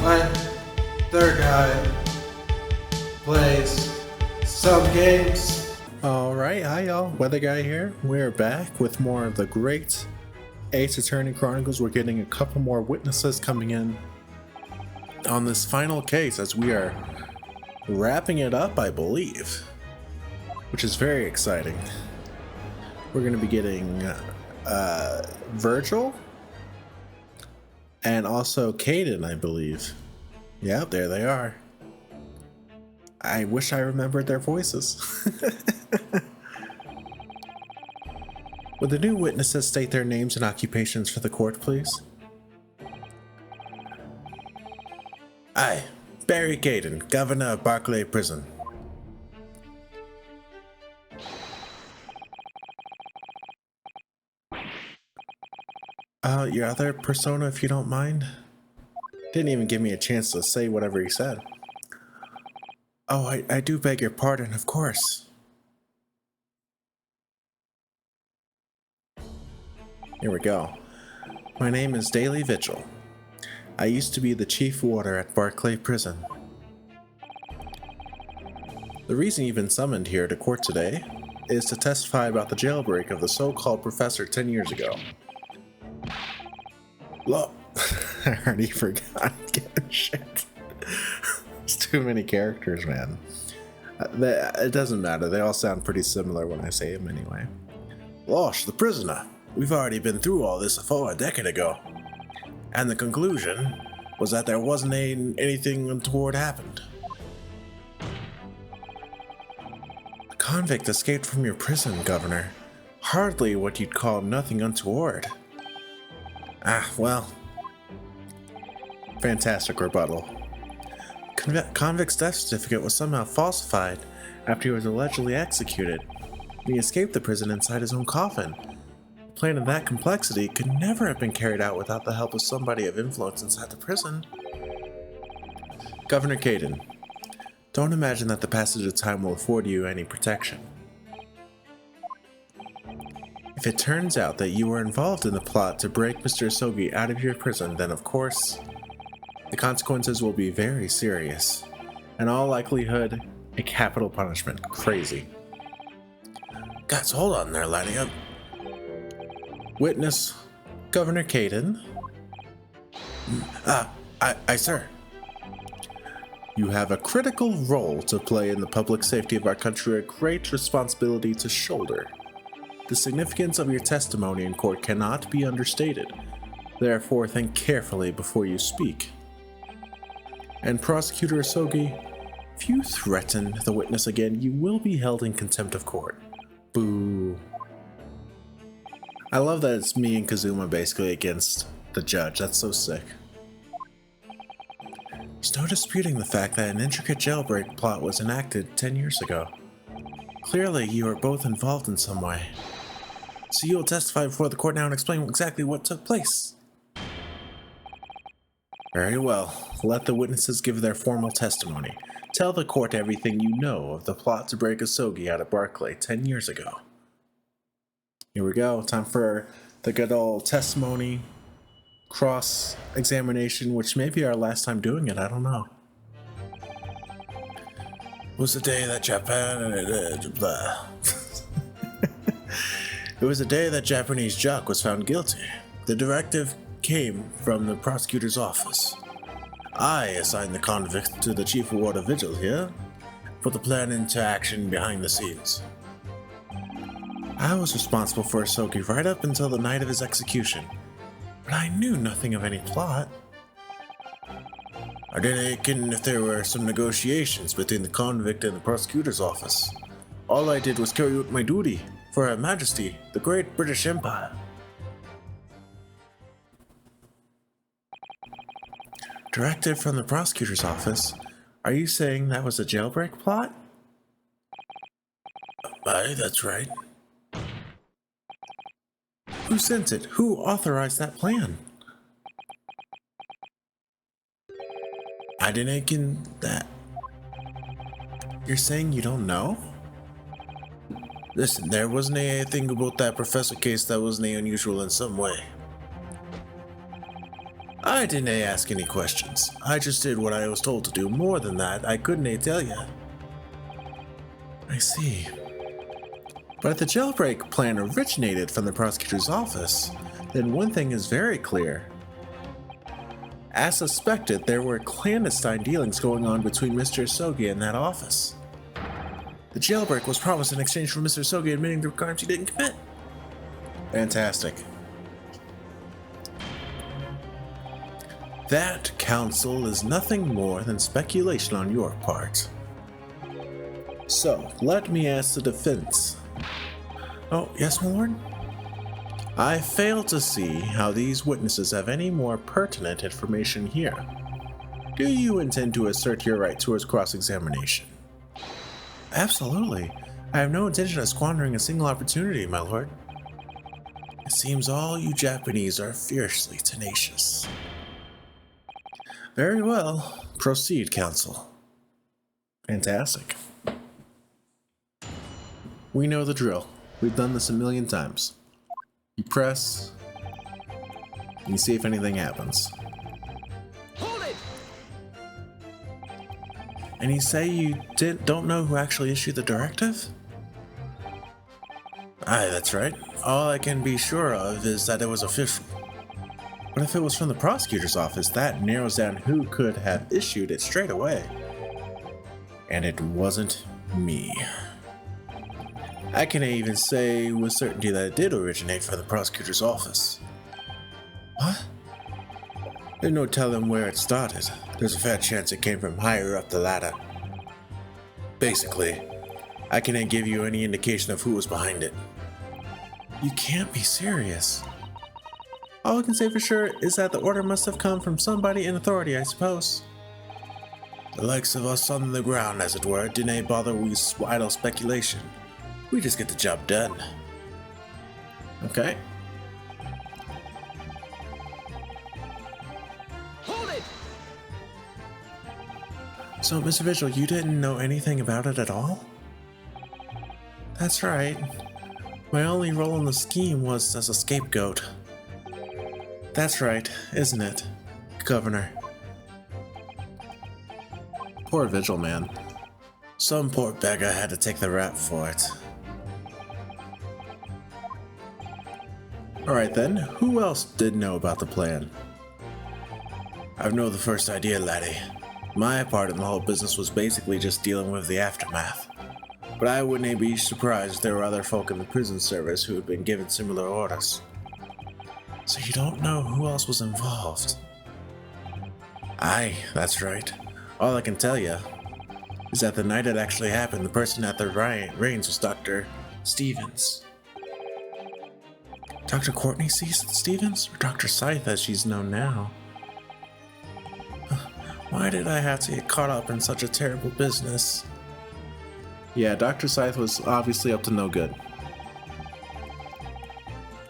when their guy plays some games. Alright, hi y'all, Weather Guy here. We're back with more of the great Ace Attorney Chronicles. We're getting a couple more witnesses coming in on this final case as we are wrapping it up, I believe, which is very exciting. We're going to be getting Virgil and also Caden, I believe. Yep, there they are. I wish I remembered their voices. Would the new witnesses state their names and occupations for the court, please? I, Barry Caden, Governor of Barclay Prison. Your other persona, if you don't mind? Didn't even give me a chance to say whatever he said. Oh, I do beg your pardon, of course. Here we go. My name is Daily Vigil. I used to be the chief warder at Barclay Prison. The reason you've been summoned here to court today is to testify about the jailbreak of the so-called professor 10 years ago. I already forgot. Shit. It's too many characters, man. It doesn't matter. They all sound pretty similar when I say them anyway. Losh, the prisoner. We've already been through all this a decade ago. And the conclusion was that there wasn't anything untoward happened. A convict escaped from your prison, Governor. Hardly what you'd call nothing untoward. Well. Fantastic rebuttal. Convict's death certificate was somehow falsified after he was allegedly executed. He escaped the prison inside his own coffin. A plan of that complexity could never have been carried out without the help of somebody of influence inside the prison. Governor Caden, don't imagine that the passage of time will afford you any protection. If it turns out that you were involved in the plot to break Mr. Asogi out of your prison, then of course, the consequences will be very serious. In all likelihood, a capital punishment. Crazy. Guys, hold on there, lining up. Witness, Governor Caden. Sir. You have a critical role to play in the public safety of our country, a great responsibility to shoulder. The significance of your testimony in court cannot be understated. Therefore, think carefully before you speak. And Prosecutor Asogi, if you threaten the witness again, you will be held in contempt of court. Boo. I love that it's me and Kazuma basically against the judge. That's so sick. There's no disputing the fact that an intricate jailbreak plot was enacted 10 years ago. Clearly, you are both involved in some way. So you will testify before the court now and explain exactly what took place. Very well. Let the witnesses give their formal testimony. Tell the court everything you know of the plot to break Asogi out of Barclay 10 years ago. Here we go. Time for the good old testimony cross-examination, which may be our last time doing it. I don't know. It was the day that It was the day that Japanese jock was found guilty. The directive came from the prosecutor's office. I assigned the convict to the chief warder Vigil here, put the plan into action behind the scenes. I was responsible for Asogi right up until the night of his execution, but I knew nothing of any plot. I didn't reckon if there were some negotiations between the convict and the prosecutor's office. All I did was carry out my duty for Her Majesty, the Great British Empire. Directive from the prosecutor's office? Are you saying that was a jailbreak plot? Aye, that's right. Who sent it? Who authorized that plan? I didn't reckon that. You're saying you don't know? Listen, there wasn't anything about that professor case that wasn't unusual in some way. Aye, I didn't ask any questions. I just did what I was told to do. More than that, I couldn't tell you. I see. But if the jailbreak plan originated from the prosecutor's office, then one thing is very clear. As suspected, there were clandestine dealings going on between Mr. Sogi and that office. The jailbreak was promised in exchange for Mr. Sogi admitting the crimes he didn't commit. Fantastic. That, counsel, is nothing more than speculation on your part. So, let me ask the defense. Oh, yes, my lord? I fail to see how these witnesses have any more pertinent information here. Do you intend to assert your right towards cross-examination? Absolutely. I have no intention of squandering a single opportunity, my lord. It seems all you Japanese are fiercely tenacious. Very well. Proceed, counsel. Fantastic. We know the drill. We've done this a million times. You press, and you see if anything happens. Hold it! And you say you don't know who actually issued the directive? Aye, that's right. All I can be sure of is that it was official. But if it was from the prosecutor's office, that narrows down who could have issued it straight away. And it wasn't me. I can even say with certainty that it did originate from the prosecutor's office. What? There's no telling where it started. There's a fair chance it came from higher up the ladder. Basically, I can't give you any indication of who was behind it. You can't be serious. All I can say for sure is that the order must have come from somebody in authority, I suppose. The likes of us on the ground, as it were, didn't bother with idle speculation. We just get the job done. Okay. Hold it! So, Mr. Vigil, you didn't know anything about it at all? That's right. My only role in the scheme was as a scapegoat. That's right, isn't it, Governor? Poor Vigil, man. Some poor beggar had to take the rap for it. Alright then, who else did know about the plan? I've no the first idea, laddie. My part in the whole business was basically just dealing with the aftermath. But I wouldn't be surprised if there were other folk in the prison service who had been given similar orders. So you don't know who else was involved? Aye, that's right. All I can tell you is that the night it actually happened, the person at the reins was Dr. Stevens. Dr. Courtney Stevens? Or Dr. Scythe as she's known now? Why did I have to get caught up in such a terrible business? Yeah, Dr. Scythe was obviously up to no good.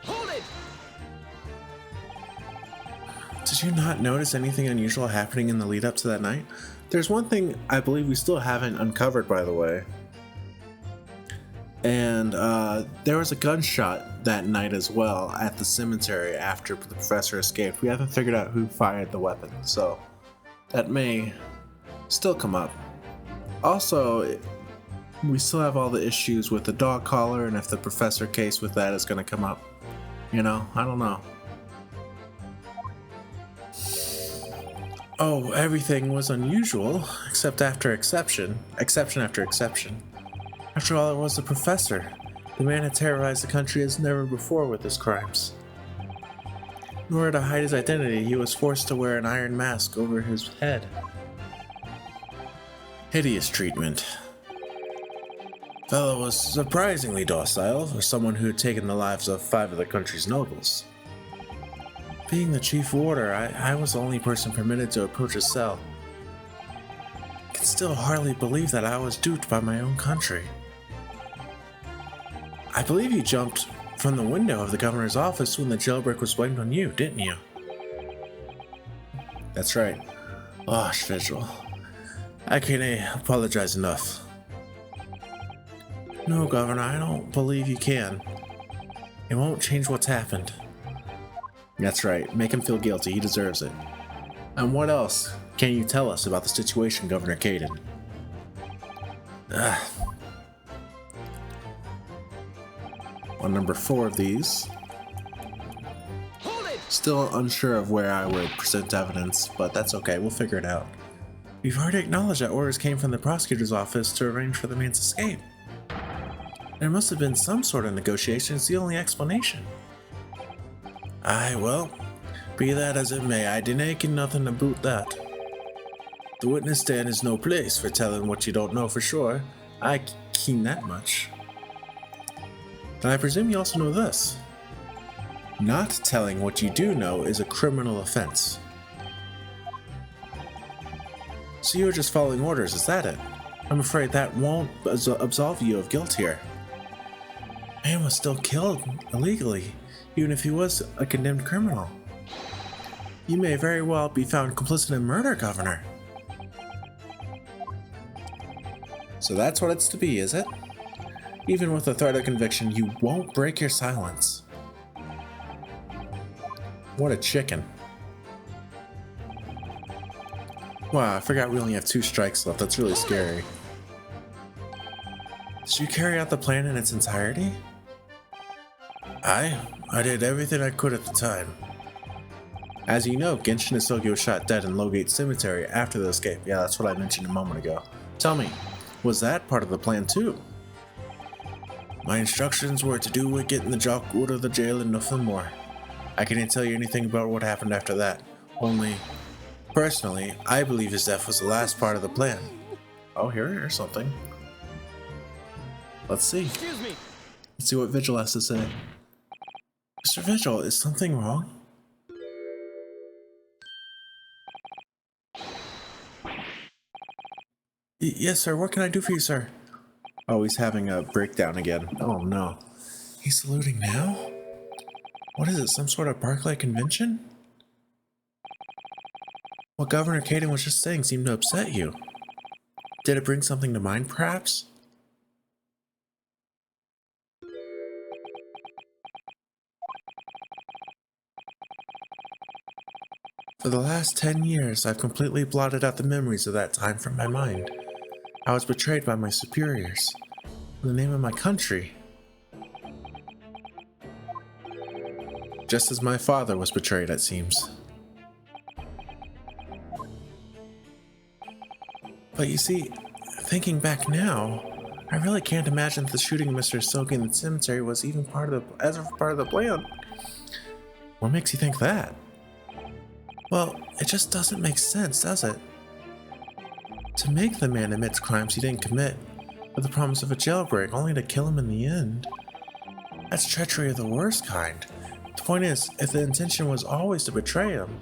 Hold it! Did you not notice anything unusual happening in the lead up to that night? There's one thing I believe we still haven't uncovered, by the way. And there was a gunshot that night as well at the cemetery after the professor escaped. We haven't figured out who fired the weapon, so that may still come up. Also, we still have all the issues with the dog collar, and if the professor case with that is going to come up. You know, I don't know. Oh, everything was unusual, except after exception after exception. After all, it was the professor. The man had terrorized the country as never before with his crimes. In order to hide his identity, he was forced to wear an iron mask over his head. Hideous treatment. Fellow was surprisingly docile for someone who had taken the lives of 5 of the country's nobles. Being the chief warder, I was the only person permitted to approach his cell. I can still hardly believe that I was duped by my own country. I believe you jumped from the window of the governor's office when the jailbreak was blamed on you, didn't you? That's right. Gosh, Vigil. I can't apologize enough. No, Governor, I don't believe you can. It won't change what's happened. That's right. Make him feel guilty. He deserves it. And what else can you tell us about the situation, Governor Caden? On number 4 of these. Hold it! Still unsure of where I would present evidence, but that's okay, we'll figure it out. We've already acknowledged that orders came from the prosecutor's office to arrange for the man's escape. There must have been some sort of negotiation, it's the only explanation. Aye, well, be that as it may, I didn't nothing about that. The witness stand is no place for telling what you don't know for sure. I keen that much. Then I presume you also know this. Not telling what you do know is a criminal offense. So you were just following orders, is that it? I'm afraid that won't absolve you of guilt here. Man was still killed illegally, even if he was a condemned criminal. You may very well be found complicit in murder, Governor. So that's what it's to be, is it? Even with the threat of conviction, you won't break your silence. What a chicken. Wow, I forgot we only have 2 strikes left. That's really scary. Did you carry out the plan in its entirety? I did everything I could at the time. As you know, Genshin Isogi was shot dead in Lowgate Cemetery after the escape. Yeah, that's what I mentioned a moment ago. Tell me, was that part of the plan too? My instructions were to do with getting the jock out of the jail and nothing more. I can't tell you anything about what happened after that. Only, personally, I believe his death was the last part of the plan. Oh, here's something. Let's see. Excuse me. Let's see what Vigil has to say. Mr. Vigil, is something wrong? Yes, sir. What can I do for you, sir? Oh, he's having a breakdown again. Oh, no. He's saluting now? What is it, some sort of Barclay convention? What Governor Caden was just saying seemed to upset you. Did it bring something to mind, perhaps? For the last 10 years, I've completely blotted out the memories of that time from my mind. I was betrayed by my superiors. In the name of my country. Just as my father was betrayed, it seems. But you see, thinking back now, I really can't imagine that the shooting of Mr. Sogi in the cemetery was even part of the plan. What makes you think that? Well, it just doesn't make sense, does it? To make the man admit crimes he didn't commit, with the promise of a jailbreak, only to kill him in the end. That's treachery of the worst kind. The point is, if the intention was always to betray him,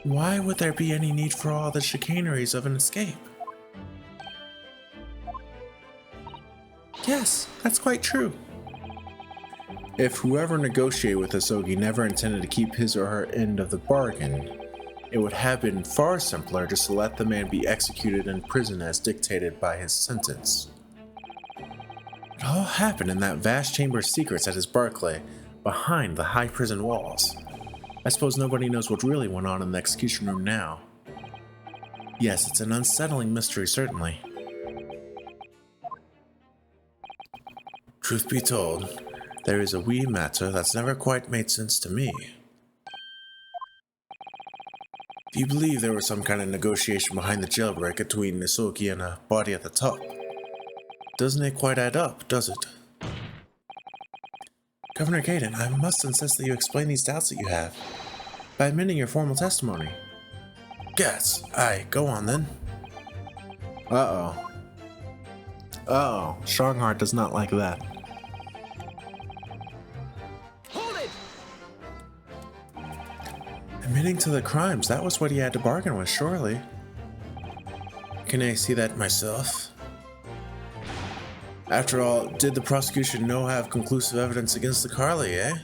why would there be any need for all the chicaneries of an escape? Yes, that's quite true. If whoever negotiated with Isogi never intended to keep his or her end of the bargain, it would have been far simpler just to let the man be executed in prison as dictated by his sentence. It all happened in that vast chamber of secrets at his Barclay, behind the high prison walls. I suppose nobody knows what really went on in the execution room now. Yes, it's an unsettling mystery, certainly. Truth be told, there is a wee matter that's never quite made sense to me. If you believe there was some kind of negotiation behind the jailbreak between Isogi and a body at the top, doesn't it quite add up, does it? Governor Caden, I must insist that you explain these doubts that you have, by admitting your formal testimony. Yes, aye, go on then. Uh-oh. Uh-oh, Strongheart does not like that. Hold it! Admitting to the crimes, that was what he had to bargain with, surely. Can I see that myself? After all, did the prosecution have conclusive evidence against the Carly, eh?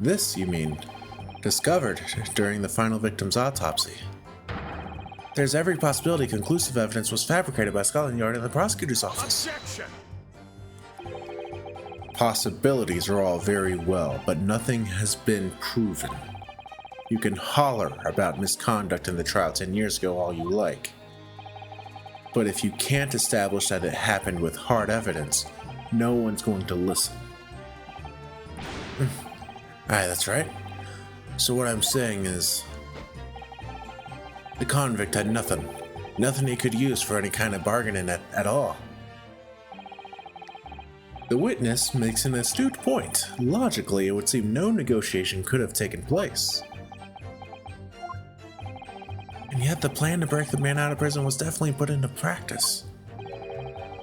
This, you mean, discovered during the final victim's autopsy. There's every possibility conclusive evidence was fabricated by Scotland Yard and the prosecutor's office. Objection! Possibilities are all very well, but nothing has been proven. You can holler about misconduct in the trial 10 years ago all you like. But if you can't establish that it happened with hard evidence, no one's going to listen. Aye, that's right. So what I'm saying is, the convict had nothing he could use for any kind of bargaining at all. The witness makes an astute point. Logically, it would seem no negotiation could have taken place. And yet the plan to break the man out of prison was definitely put into practice.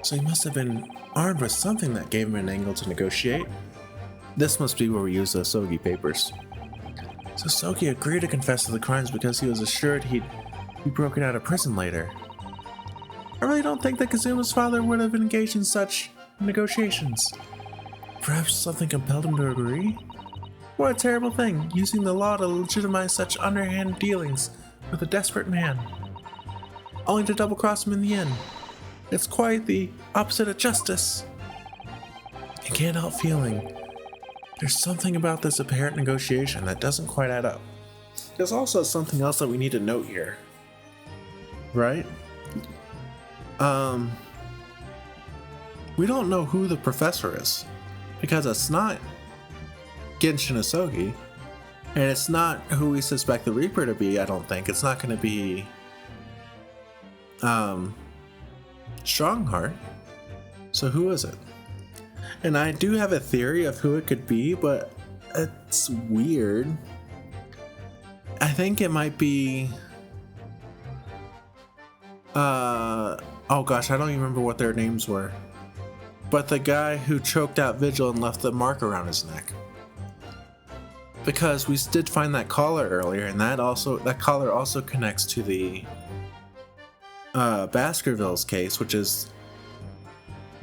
So he must have been armed with something that gave him an angle to negotiate. This must be where we use those Sogi papers. So Sogi agreed to confess to the crimes because he was assured he'd be broken out of prison later. I really don't think that Kazuma's father would have engaged in such negotiations. Perhaps something compelled him to agree? What a terrible thing, using the law to legitimize such underhand dealings with a desperate man, only to double-cross him in the end. It's quite the opposite of justice. I can't help feeling there's something about this apparent negotiation that doesn't quite add up. There's also something else that we need to note here, right? We don't know who the professor is, because it's not Genshin Asogi, and it's not who we suspect the Reaper to be. I don't think it's not going to be Strongheart. So who is it? And I do have a theory of who it could be, but it's weird. I think it might be oh gosh, I don't even remember what their names were. But the guy who choked out Vigil and left the mark around his neck. Because we did find that collar earlier, and that collar also connects to the Baskerville's case, which is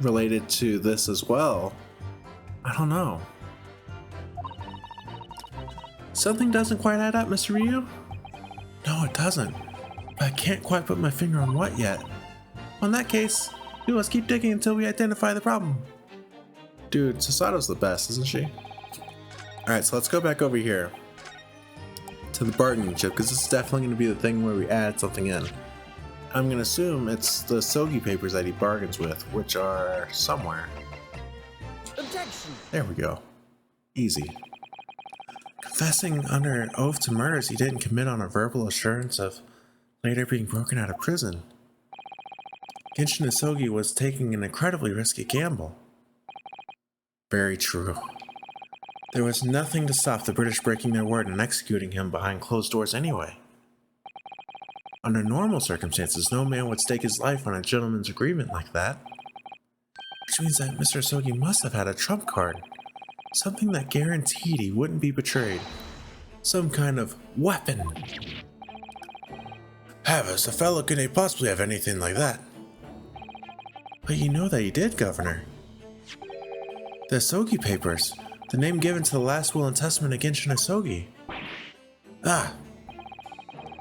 related to this as well. I don't know. Something doesn't quite add up, Mr. Ryu? No, it doesn't. But I can't quite put my finger on what yet. In that case, we must keep digging until we identify the problem. Dude, Sasato's the best, isn't she? Alright, so let's go back over here to the bargaining chip, because this is definitely going to be the thing where we add something in. I'm going to assume it's the Sogi papers that he bargains with, which are somewhere. Objection! There we go. Easy. Confessing under oath to murders he didn't commit on a verbal assurance of later being broken out of prison. Genshin Asogi was taking an incredibly risky gamble. Very true. There was nothing to stop the British breaking their word and executing him behind closed doors anyway. Under normal circumstances, no man would stake his life on a gentleman's agreement like that. Which means that Mr. Asogi must have had a trump card. Something that guaranteed he wouldn't be betrayed. Some kind of weapon. Havas, a fellow couldn't possibly have anything like that. But you know that he did, Governor. The Asogi papers. The name given to the last will and testament of Genshin Asogi. Ah.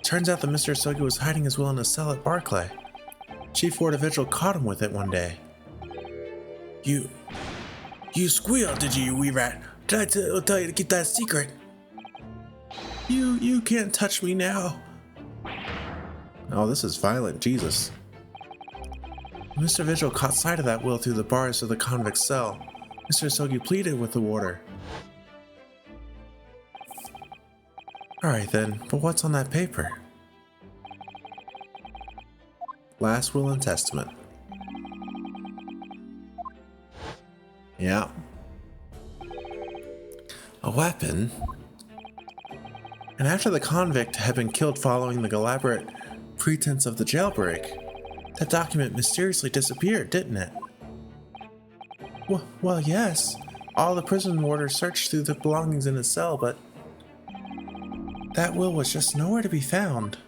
Turns out that Mr. Asogi was hiding his will in a cell at Barclay. Chief Ward of Vigil caught him with it one day. You squealed, did you wee rat? Did I tell you to keep that secret? You can't touch me now. Oh, this is violent, Jesus. Mr. Vigil caught sight of that will through the bars of the convict's cell. Mr. Asogi pleaded with the warder. Alright then, but what's on that paper? Last will and testament. Yeah. A weapon? And after the convict had been killed following the elaborate pretense of the jailbreak, that document mysteriously disappeared, didn't it? Well, yes. All the prison warders searched through the belongings in his cell, but that will was just nowhere to be found.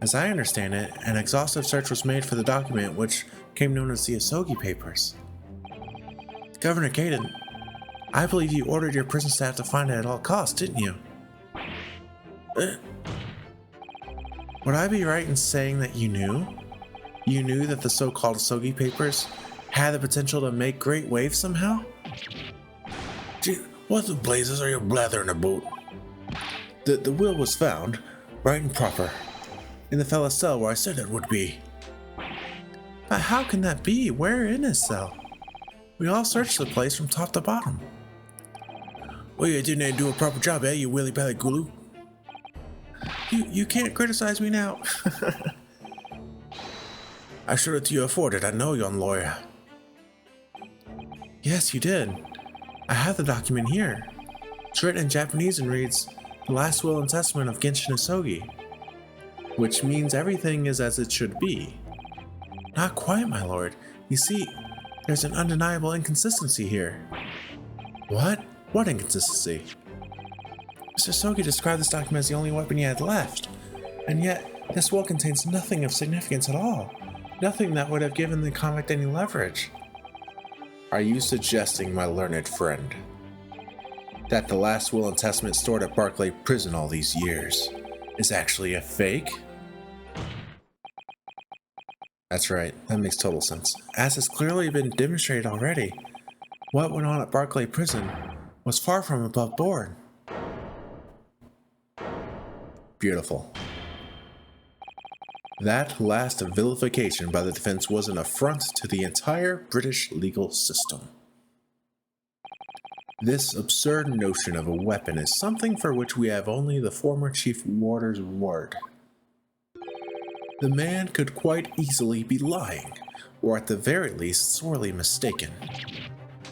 As I understand it, an exhaustive search was made for the document, which became known as the Asogi papers. Governor Gaiden, I believe you ordered your prison staff to find it at all costs, didn't you? Would I be right in saying that you knew? You knew that the so-called Asogi papers had the potential to make great waves somehow? Gee, what the blazes are you blathering about? The will was found, right and proper, in the fellow's cell where I said it would be. But how can that be? Where in his cell? We all searched the place from top to bottom. Well, you didn't do a proper job, eh, you willy-belly gulu? You can't criticize me now. I showed it to you afforded, I know, young lawyer. Yes, you did. I have the document here. It's written in Japanese and reads, "The last will and testament of Genshin Isogi," which means everything is as it should be. Not quite, my lord. You see, there's an undeniable inconsistency here. What? What inconsistency? Mr. Sogi described this document as the only weapon he had left, and yet this will contains nothing of significance at all. Nothing that would have given the convict any leverage. Are you suggesting, my learned friend, that the last will and testament stored at Barclay Prison all these years is actually a fake? That's right, that makes total sense. As has clearly been demonstrated already, what went on at Barclay Prison was far from above board. Beautiful. That last vilification by the defense was an affront to the entire British legal system. This absurd notion of a weapon is something for which we have only the former Chief Warder's word. The man could quite easily be lying, or at the very least sorely mistaken.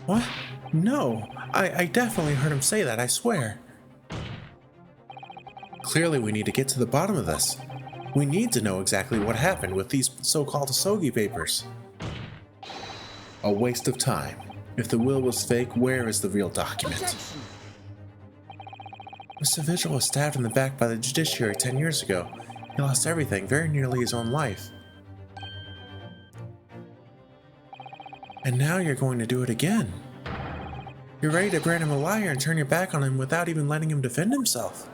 What? No, I definitely heard him say that, I swear. Clearly we need to get to the bottom of this. We need to know exactly what happened with these so-called Isogi papers. A waste of time. If the will was fake, where is the real document? Objection. Mr. Vigil was stabbed in the back by the judiciary 10 years ago. He lost everything, very nearly his own life. And now you're going to do it again. You're ready to brand him a liar and turn your back on him without even letting him defend himself.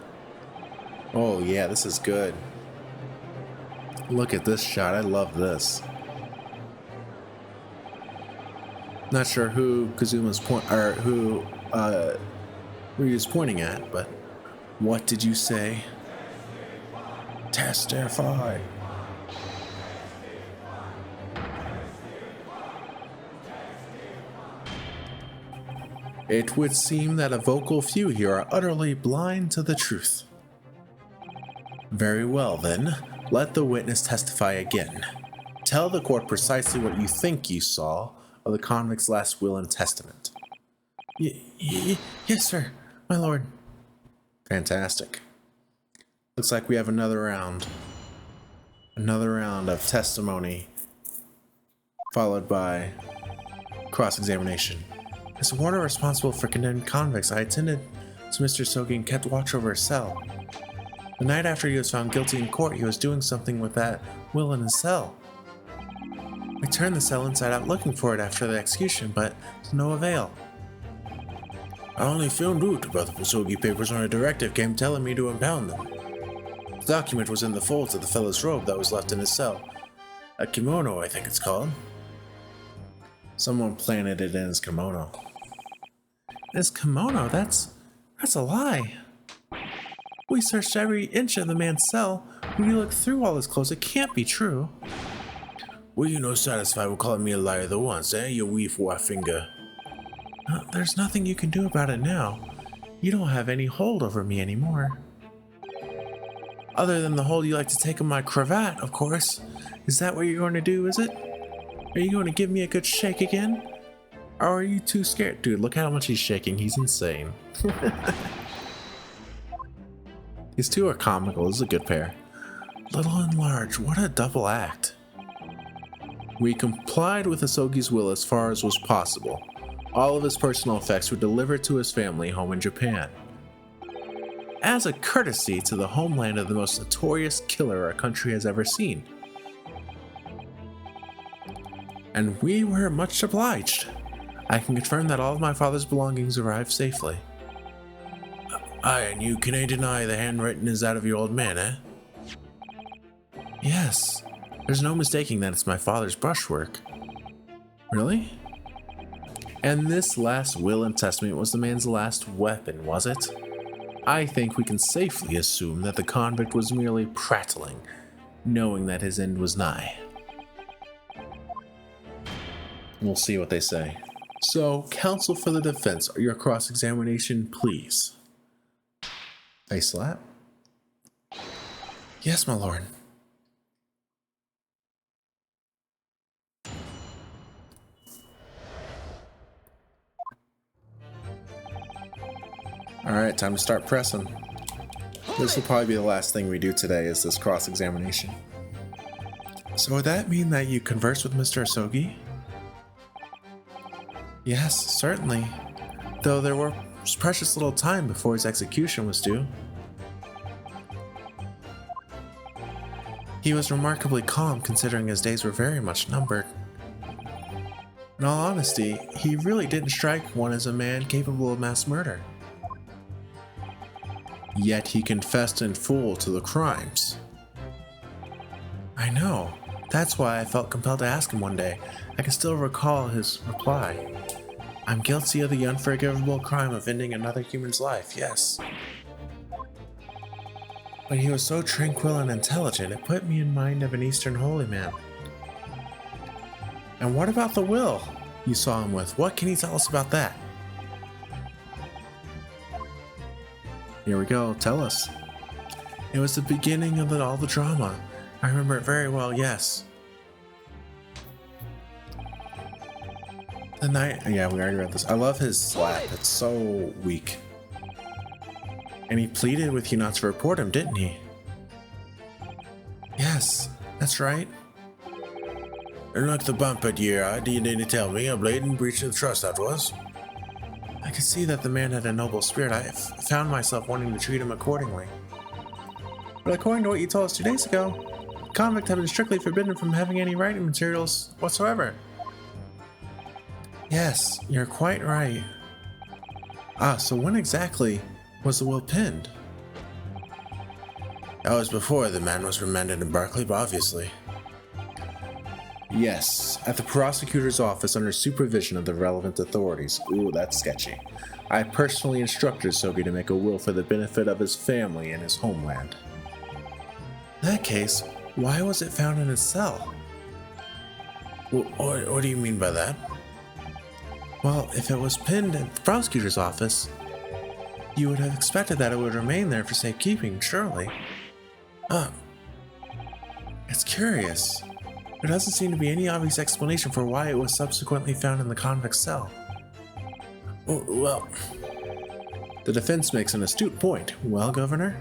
Oh yeah, this is good. Look at this shot, I love this. Not sure who Kazuma's who he was pointing at, but what did you say? Testify. It would seem that a vocal few here are utterly blind to the truth. Very well then, let the witness testify again. Tell the court precisely what you think you saw of the convict's last will and testament. Yes, sir, my lord. Fantastic. Looks like we have another round. Another round of testimony, followed by cross-examination. As a warder responsible for condemned convicts, I attended to Mr. Sogi and kept watch over his cell. The night after he was found guilty in court, he was doing something with that will in his cell. I turned the cell inside out looking for it after the execution, but to no avail. I only found out about the Isogi papers when a directive came telling me to impound them. The document was in the folds of the fellow's robe that was left in his cell. A kimono, I think it's called. Someone planted it in his kimono. His kimono? That's a lie. We searched every inch of the man's cell. We looked through all his clothes. It can't be true. Were you no satisfied with calling me a liar the once, eh, you wee forefinger? There's nothing you can do about it now. You don't have any hold over me anymore. Other than the hold you like to take on my cravat, of course. Is that what you're going to do, is it? Are you going to give me a good shake again? Or are you too scared? Dude, look how much he's shaking. He's insane. These two are comical. This is a good pair. Little and large, what a double act. We complied with Isogi's will as far as was possible. All of his personal effects were delivered to his family home in Japan. As a courtesy to the homeland of the most notorious killer our country has ever seen. And we were much obliged. I can confirm that all of my father's belongings arrived safely. Aye, and you can't deny the handwriting is that of your old man, eh? Yes. There's no mistaking that it's my father's brushwork. Really? And this last will and testament was the man's last weapon, was it? I think we can safely assume that the convict was merely prattling, knowing that his end was nigh. We'll see what they say. So, counsel for the defense, your cross-examination, please. A slap? Yes, my lord. Alright, time to start pressing. This will probably be the last thing we do today, is this cross-examination. So would that mean that you conversed with Mr. Asogi? Yes, certainly. Though there was precious little time before his execution was due. He was remarkably calm considering his days were very much numbered. In all honesty, he really didn't strike one as a man capable of mass murder. Yet he confessed in full to the crimes. I know. That's why I felt compelled to ask him one day. I can still recall his reply. I'm guilty of the unforgivable crime of ending another human's life, yes. But he was so tranquil and intelligent, it put me in mind of an Eastern holy man. And what about the will you saw him with? What can you tell us about that? Here we go, tell us. It was the beginning of all the drama. I remember it very well, yes. The night, yeah, we already read this. I love his slap, it's so weak. And he pleaded with you not to report him, didn't he? Yes, that's right. And like the bump at your eye, you didn't tell me a blatant breach of trust that was. I could see that the man had a noble spirit. I found myself wanting to treat him accordingly. But according to what you told us 2 days ago, the convict had been strictly forbidden from having any writing materials whatsoever. Yes, you're quite right. Ah, so when exactly was the will penned? That was before the man was remanded in Berkeley, obviously. Yes, at the prosecutor's office under supervision of the relevant authorities. Ooh, that's sketchy. I personally instructed Sogi to make a will for the benefit of his family and his homeland. In that case, why was it found in his cell? What do you mean by that? Well, if it was pinned at the prosecutor's office, you would have expected that it would remain there for safekeeping, surely. It's curious. There doesn't seem to be any obvious explanation for why it was subsequently found in the convict's cell. Well, the defense makes an astute point. Well, Governor?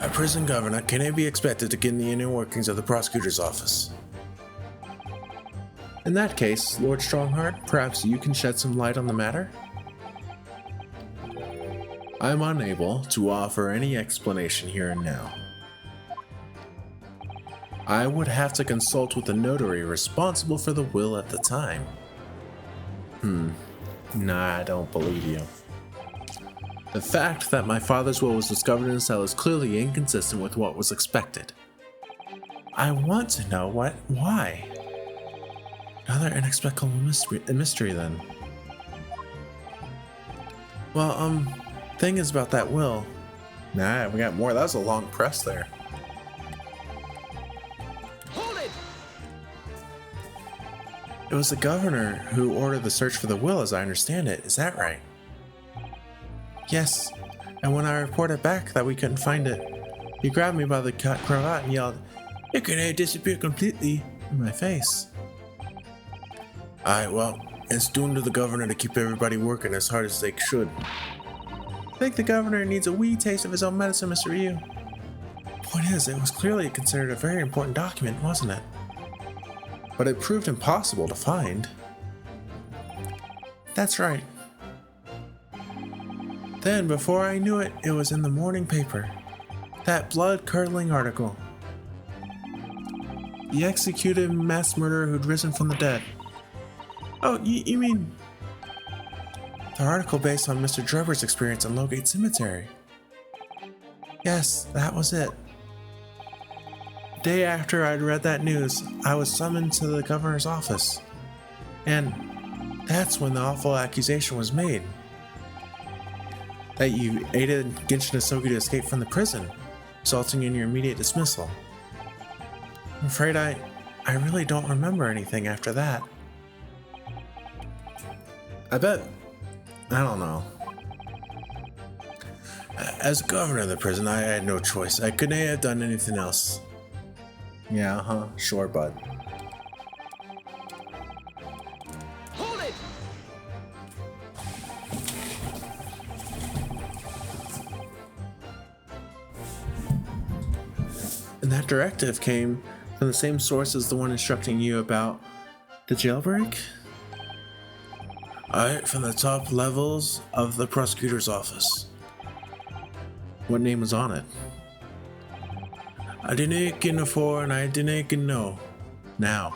A prison governor cannot be expected to get in the inner workings of the prosecutor's office. In that case, Lord Strongheart, perhaps you can shed some light on the matter? I'm unable to offer any explanation here and now. I would have to consult with the notary responsible for the will at the time. Nah, I don't believe you. The fact that my father's will was discovered in the cell is clearly inconsistent with what was expected. I want to know why. Another inexplicable mystery then. Well, thing is about that will. Nah, we got more. That was a long press there. It was the governor who ordered the search for the will, as I understand it. Is that right? Yes, and when I reported back that we couldn't find it, he grabbed me by the cravat and yelled, "It can disappear completely," in my face. Well, it's doomed to the governor to keep everybody working as hard as they should. I think the governor needs a wee taste of his own medicine, Mr. Ryu. Point is, it was clearly considered a very important document, wasn't it? But it proved impossible to find. That's right. Then, before I knew it, it was in the morning paper. That blood-curdling article. The executed mass murderer who'd risen from the dead. Oh, you mean... The article based on Mr. Drebber's experience in Lowgate Cemetery. Yes, that was it. The day after I'd read that news, I was summoned to the governor's office. And that's when the awful accusation was made. that you aided Genshin Asogi to escape from the prison, resulting in your immediate dismissal. I'm afraid I really don't remember anything after that. I don't know. As governor of the prison, I had no choice. I couldn't have done anything else. Yeah, sure, bud. Hold it! And that directive came from the same source as the one instructing you about the jailbreak? Alright, from the top levels of the prosecutor's office. What name was on it? I didn't get before and I didn't know now.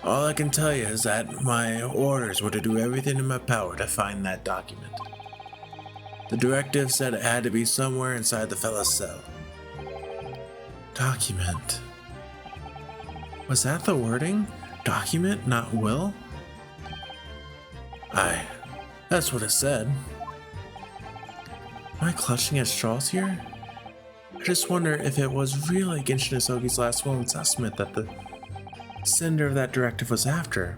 All I can tell you is that my orders were to do everything in my power to find that document. The directive said it had to be somewhere inside the fellow's cell. Document. Was that the wording? Document, not will? Aye, that's what it said. Am I clutching at straws here? I just wonder if it was really Genshin Asogi's last will and testament that the sender of that directive was after.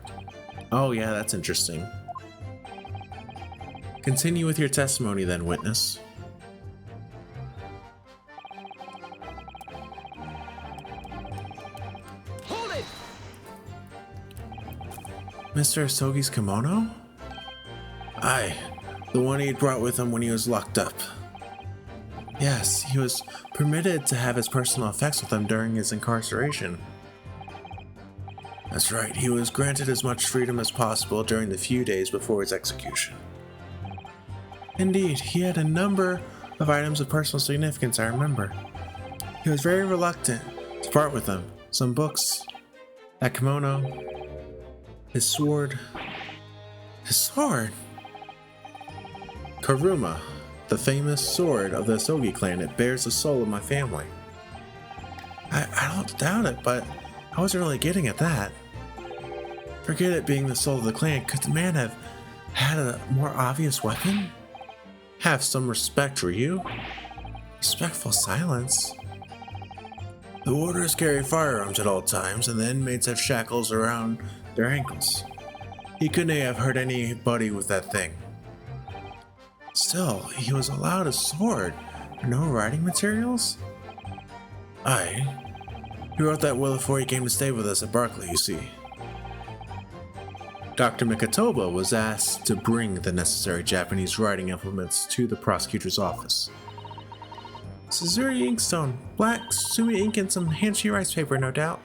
Oh yeah, that's interesting. Continue with your testimony then, witness. Hold it! Mr. Asogi's kimono? Aye, the one he'd brought with him when he was locked up. Yes, he was permitted to have his personal effects with him during his incarceration. That's right, he was granted as much freedom as possible during the few days before his execution. Indeed, he had a number of items of personal significance, I remember. He was very reluctant to part with them. Some books, that kimono, his sword. His sword? Kuruma, the famous sword of the Asogi clan. It bears the soul of my family. I don't doubt it, but I wasn't really getting at that. Forget it being the soul of the clan. Could the man have had a more obvious weapon? Have some respect for you. Respectful silence. The warders carry firearms at all times, and the inmates have shackles around their ankles. He couldn't have hurt anybody with that thing. Still, he was allowed a sword. No writing materials? Aye. He wrote that will before he came to stay with us at Barclay, you see. Dr. Mikatoba was asked to bring the necessary Japanese writing implements to the prosecutor's office. Suzuri inkstone, black sumi ink and some Hanshi rice paper, no doubt.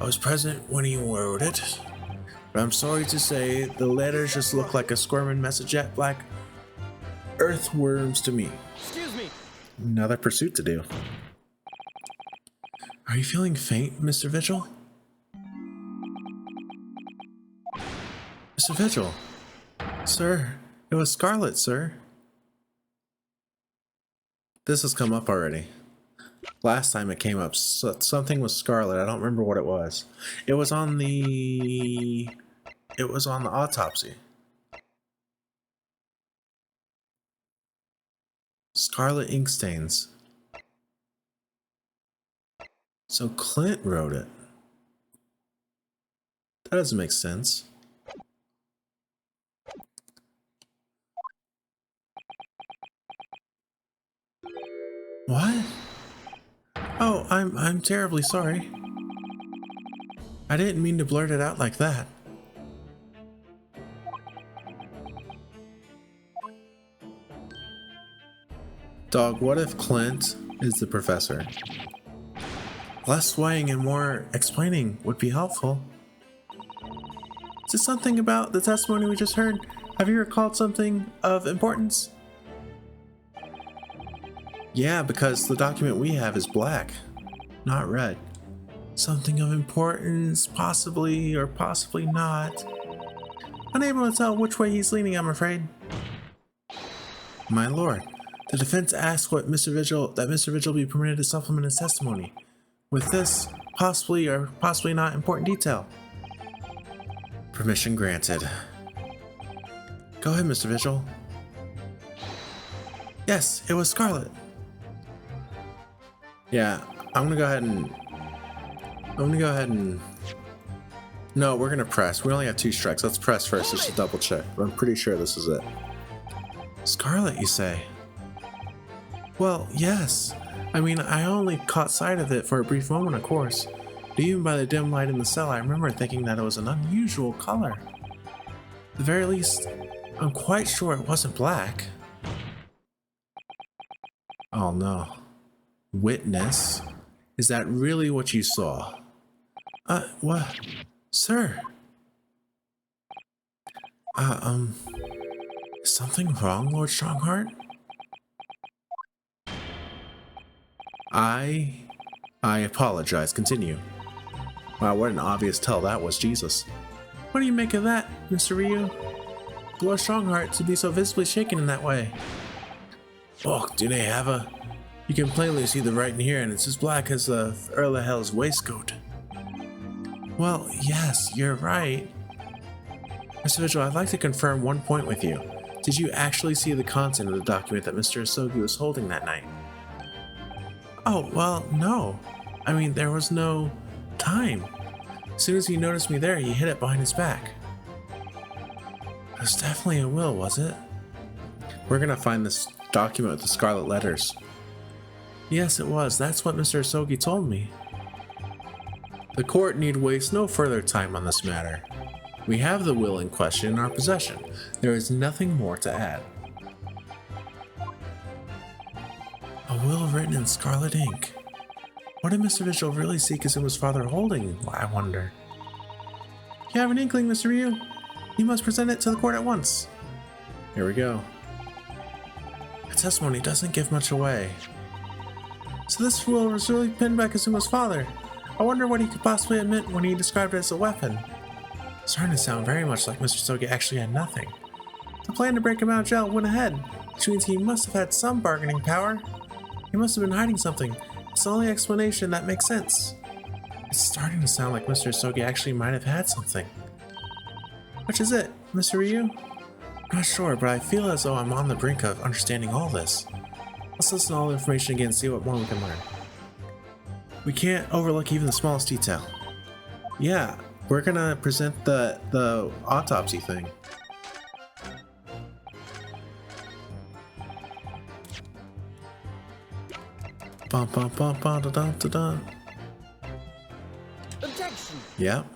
I was present when he wrote it, but I'm sorry to say the letters just look like a squirming message at black earthworms to me. Excuse me! Another pursuit to do. Are you feeling faint, Mr. Vigil? Mr. Vigil? Sir, it was Scarlet, sir. This has come up already. Last time it came up, something was Scarlet. I don't remember what it was. It was on the autopsy. Scarlet ink stains. So Clint wrote it. That doesn't make sense. What? Oh, I'm terribly sorry. I didn't mean to blurt it out like that. Dog, what if Clint is the professor? Less swaying and more explaining would be helpful. Is this something about the testimony we just heard? Have you recalled something of importance? Yeah, because the document we have is black, not red. Something of importance, possibly or possibly not. Unable to tell which way he's leaning, I'm afraid. My lord, the defense asks that Mr. Vigil be permitted to supplement his testimony with this possibly or possibly not important detail. Permission granted. Go ahead, Mr. Vigil. Yes, it was Scarlet. Yeah, I'm gonna go ahead and... No, we're gonna press. We only have 2 strikes. Let's press first just to double check. But I'm pretty sure this is it. Scarlet, you say? Well, yes. I mean, I only caught sight of it for a brief moment, of course. But even by the dim light in the cell, I remember thinking that it was an unusual color. At the very least, I'm quite sure it wasn't black. Oh no. Witness? Is that really what you saw? What? Sir? Is something wrong, Lord Strongheart? I apologize. Continue. Wow, what an obvious tell that was, Jesus. What do you make of that, Mr. Ryu? Lord Strongheart to be so visibly shaken in that way. Oh, do they have a... You can plainly see the writing here, and it's as black as the Earl of Hell's waistcoat. Well, yes, you're right. Mr. Vigil, I'd like to confirm one point with you. Did you actually see the content of the document that Mr. Asogi was holding that night? Oh, well, no. I mean, there was no time. As soon as he noticed me there, he hid it behind his back. It was definitely a will, was it? We're gonna find this document with the scarlet letters. Yes, it was. That's what Mr. Asogi told me. The court need waste no further time on this matter. We have the will in question in our possession. There is nothing more to add. A will written in scarlet ink. What did Mr. Vigil really seek his father holding, I wonder? You have an inkling, Mr. Ryu? You must present it to the court at once. Here we go. The testimony doesn't give much away. So this will was really pinned by Kazuma's father. I wonder what he could possibly have meant when he described it as a weapon. It's starting to sound very much like Mr. Sogi actually had nothing. The plan to break him out of jail went ahead, which means he must have had some bargaining power. He must have been hiding something. It's the only explanation that makes sense. It's starting to sound like Mr. Sogi actually might have had something. Which is it, Mr. Ryu? I'm not sure, but I feel as though I'm on the brink of understanding all this. Let's listen to all the information again and see what more we can learn. We can't overlook even the smallest detail. Yeah, we're gonna present the autopsy thing. Bum bum bum bum da da da da. Objection! Yep.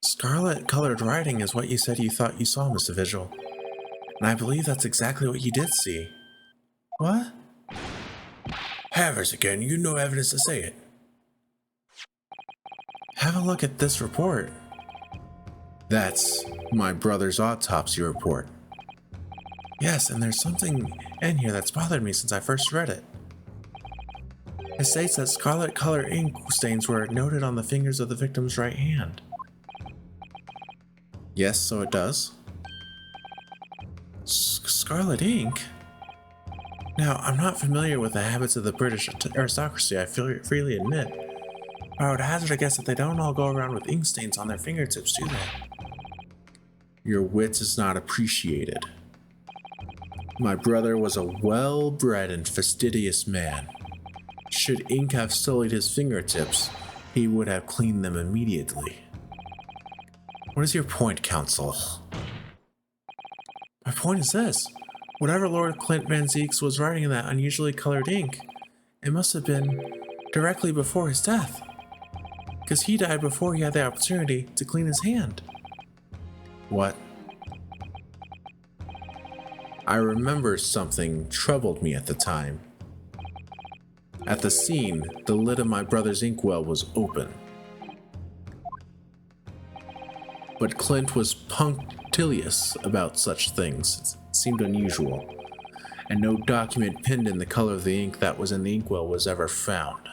Scarlet colored writing is what you said you thought you saw, Mr. Vigil. And I believe that's exactly what you did see. What? Havers again, you no evidence to say it. Have a look at this report. That's my brother's autopsy report. Yes, and there's something in here that's bothered me since I first read it. It states that scarlet color ink stains were noted on the fingers of the victim's right hand. Yes, so it does. Scarlet ink? Now, I'm not familiar with the habits of the British aristocracy, I freely admit. But I would hazard a guess that they don't all go around with ink stains on their fingertips, do they? Your wit is not appreciated. My brother was a well-bred and fastidious man. Should ink have sullied his fingertips, he would have cleaned them immediately. What is your point, counsel? My point is this. Whatever Lord Clint Van Zeeks was writing in that unusually colored ink, it must have been directly before his death. Because he died before he had the opportunity to clean his hand. What? I remember something troubled me at the time. At the scene, the lid of my brother's inkwell was open. But Clint was punctilious about such things. It seemed unusual. And no document pinned in the color of the ink that was in the inkwell was ever found.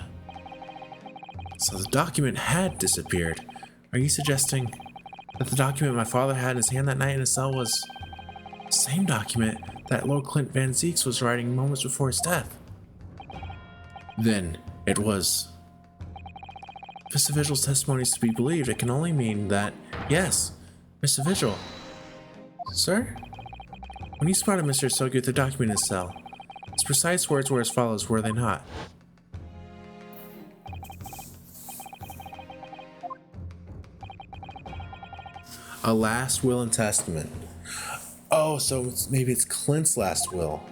So the document had disappeared. Are you suggesting that the document my father had in his hand that night in his cell was the same document that Lord Clint Van Zeeks was writing moments before his death? Then it was. If Mr. Vigil's testimony is to be believed, it can only mean that, yes, Mr. Vigil. Sir? When you spotted Mr. Sogi with the document in his cell, his precise words were as follows, were they not? A last will and testament. Oh, so maybe it's Clint's last will.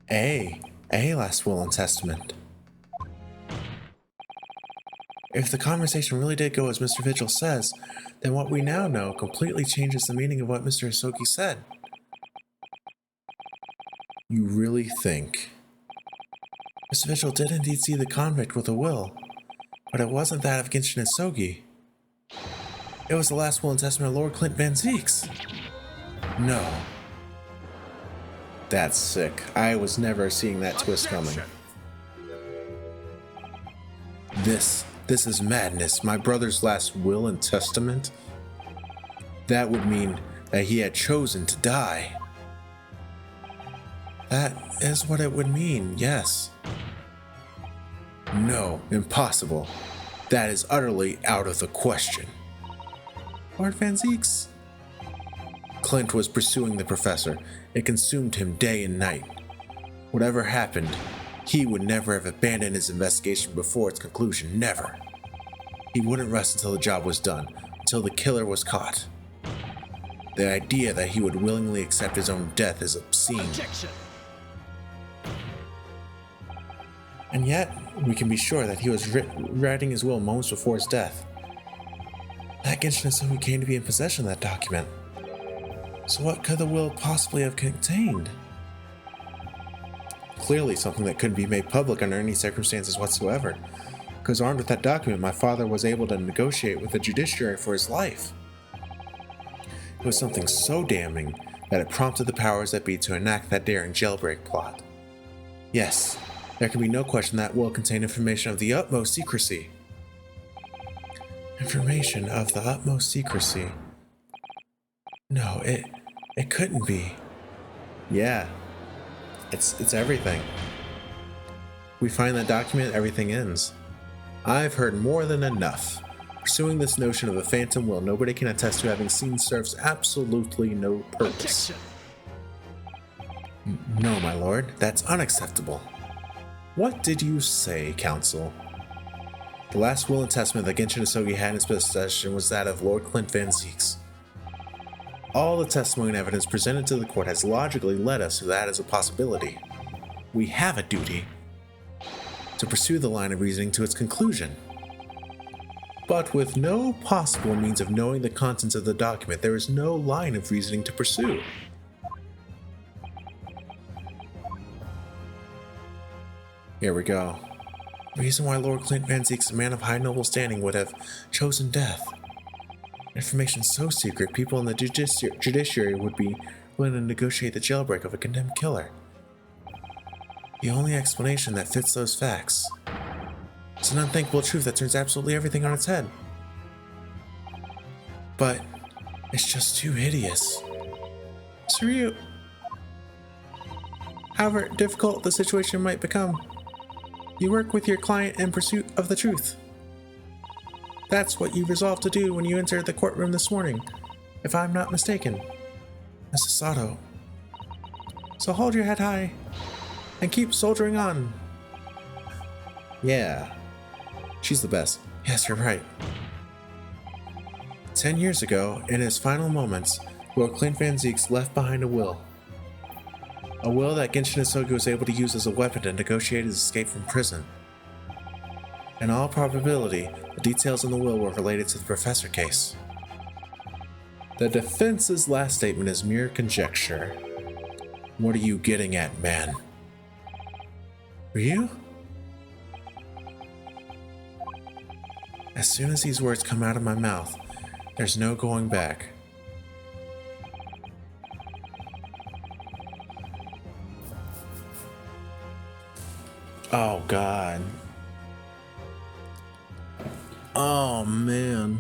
A last will and testament. If the conversation really did go as Mr. Vigil says, then what we now know completely changes the meaning of what Mr. Hisoki said. You really think? Mr. Vigil did indeed see the convict with a will, but it wasn't that of Genshin Hisogi. It was the last will and testament of Lord Clint Van Zeeks. No. That's sick. I was never seeing that twist coming. This is madness. My brother's last will and testament? That would mean that he had chosen to die. That is what it would mean, yes. No, impossible. That is utterly out of the question. Lord Van Zeeks? Clint was pursuing the professor. It consumed him day and night. Whatever happened, he would never have abandoned his investigation before its conclusion, never. He wouldn't rest until the job was done, until the killer was caught. The idea that he would willingly accept his own death is obscene. Objection. And yet, we can be sure that he was writing his will moments before his death. That Genshin Hisogi came to be in possession of that document. So what could the will possibly have contained? Clearly something that couldn't be made public under any circumstances whatsoever. Because armed with that document, my father was able to negotiate with the judiciary for his life. It was something so damning that it prompted the powers that be to enact that daring jailbreak plot. Yes, there can be no question that will contain information of the utmost secrecy. Information of the utmost secrecy. No, it couldn't be. Yeah, it's everything. We find that document, everything ends. I've heard more than enough. Pursuing this notion of a phantom will nobody can attest to having seen serves absolutely no purpose. No, my lord, that's unacceptable. What did you say, counsel? The last will and testament that Genshin Hisogi had in his possession was that of Lord Clint Van Zeeks. All the testimony and evidence presented to the court has logically led us to that as a possibility. We have a duty to pursue the line of reasoning to its conclusion. But with no possible means of knowing the contents of the document, there is no line of reasoning to pursue. Here we go. Reason why Lord Clint Van Zeeks, a man of high noble standing, would have chosen death. Information so secret, people in the judiciary would be willing to negotiate the jailbreak of a condemned killer. The only explanation that fits those facts. It's an unthinkable truth that turns absolutely everything on its head. But it's just too hideous. Surreal. However difficult the situation might become, you work with your client in pursuit of the truth. That's what you resolved to do when you entered the courtroom this morning, if I'm not mistaken, Mrs. Sato. So hold your head high and keep soldiering on. Yeah, she's the best. Yes, you're right. 10 years ago, in his final moments, Lord Clint Van Zeeks left behind a will. A will that Genshin Hisogi was able to use as a weapon to negotiate his escape from prison. In all probability, the details in the will were related to the professor case. The defense's last statement is mere conjecture. What are you getting at, man? Ryu? As soon as these words come out of my mouth, there's no going back. Oh, God. Oh, man.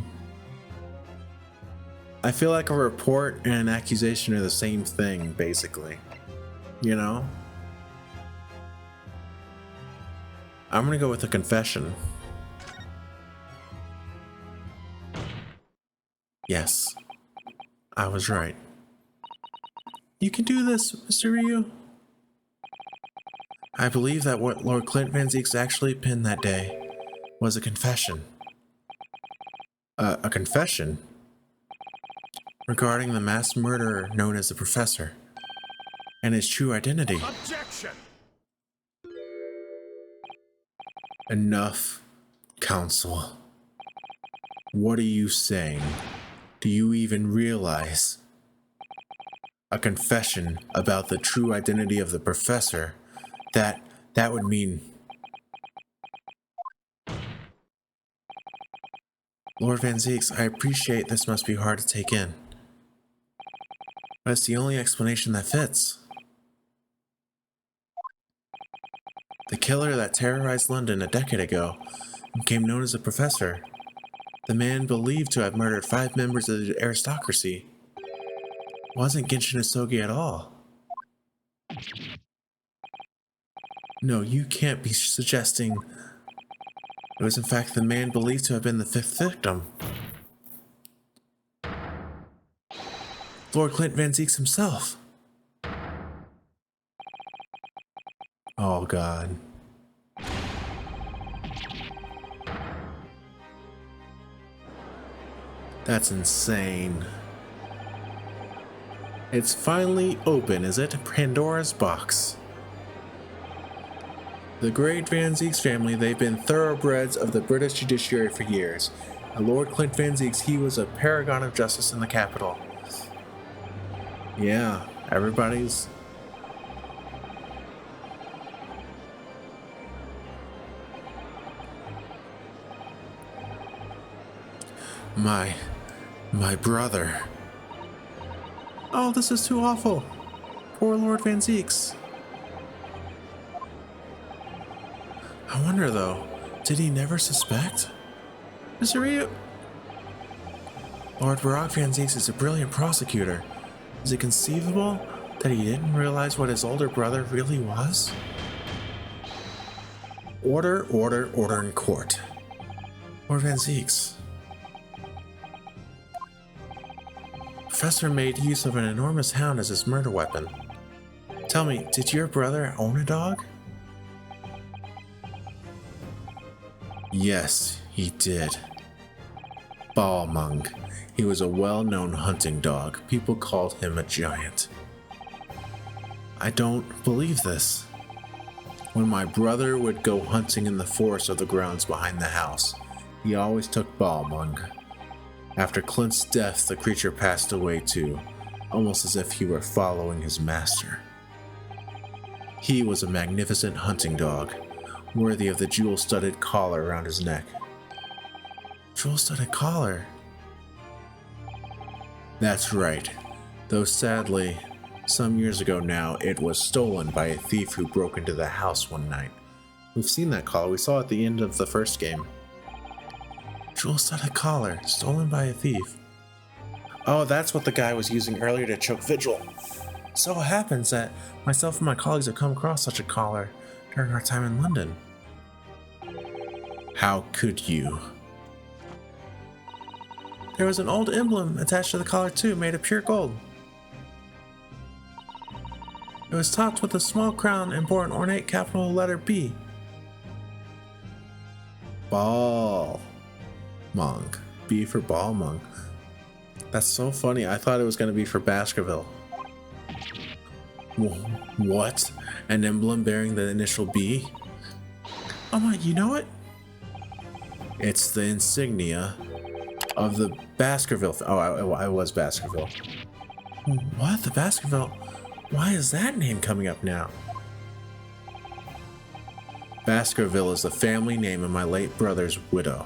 I feel like a report and an accusation are the same thing, basically. You know? I'm gonna go with a confession. Yes, I was right. You can do this, Mr. Ryu. I believe that what Lord Clint Van Zeeks actually penned that day was a confession. A confession? Regarding the mass murderer known as the Professor and his true identity. Objection! Enough, Counsel. What are you saying? Do you even realize? A confession about the true identity of the Professor, that would mean... Lord Van Zeeks, I appreciate this must be hard to take in, but it's the only explanation that fits. The killer that terrorized London a decade ago became known as the Professor. The man believed to have murdered 5 members of the aristocracy wasn't Genshin Isogi at all. No, you can't be suggesting it was in fact the man believed to have been the 5th victim. Lord Clint Van Zeeks himself. Oh God. That's insane. It's finally open, is it? Pandora's box. The great Van Zeeks family, they've been thoroughbreds of the British judiciary for years. And Lord Clint Van Zeeks, he was a paragon of justice in the capital. Yeah, everybody's... My brother. Oh, this is too awful. Poor Lord Van Zeeks. I wonder though, did he never suspect? Mr. Ryu? Lord Barak Van Zeeks is a brilliant prosecutor. Is it conceivable that he didn't realize what his older brother really was? Order in court. Lord Van Zeeks. Professor made use of an enormous hound as his murder weapon. Tell me, did your brother own a dog? Yes, he did. Balmung. He was a well-known hunting dog. People called him a giant. I don't believe this. When my brother would go hunting in the forest of the grounds behind the house, he always took Balmung. After Clint's death, the creature passed away too, almost as if he were following his master. He was a magnificent hunting dog, worthy of the jewel-studded collar around his neck. Jewel-studded collar? That's right, though sadly, some years ago now, it was stolen by a thief who broke into the house one night. We've seen that collar, we saw it at the end of the first game. Jewel-studded collar, stolen by a thief. Oh, that's what the guy was using earlier to choke Vigil. So it happens that myself and my colleagues have come across such a collar during our time in London. How could you? There was an old emblem attached to the collar too, made of pure gold. It was topped with a small crown and bore an ornate capital letter B. Balmung. B for Balmung. That's so funny. I thought it was going to be for Baskerville. What? An emblem bearing the initial B? Oh my, you know it? It's the insignia of the Baskerville. Oh, I was Baskerville. What? The Baskerville? Why is that name coming up now? Baskerville is the family name of my late brother's widow.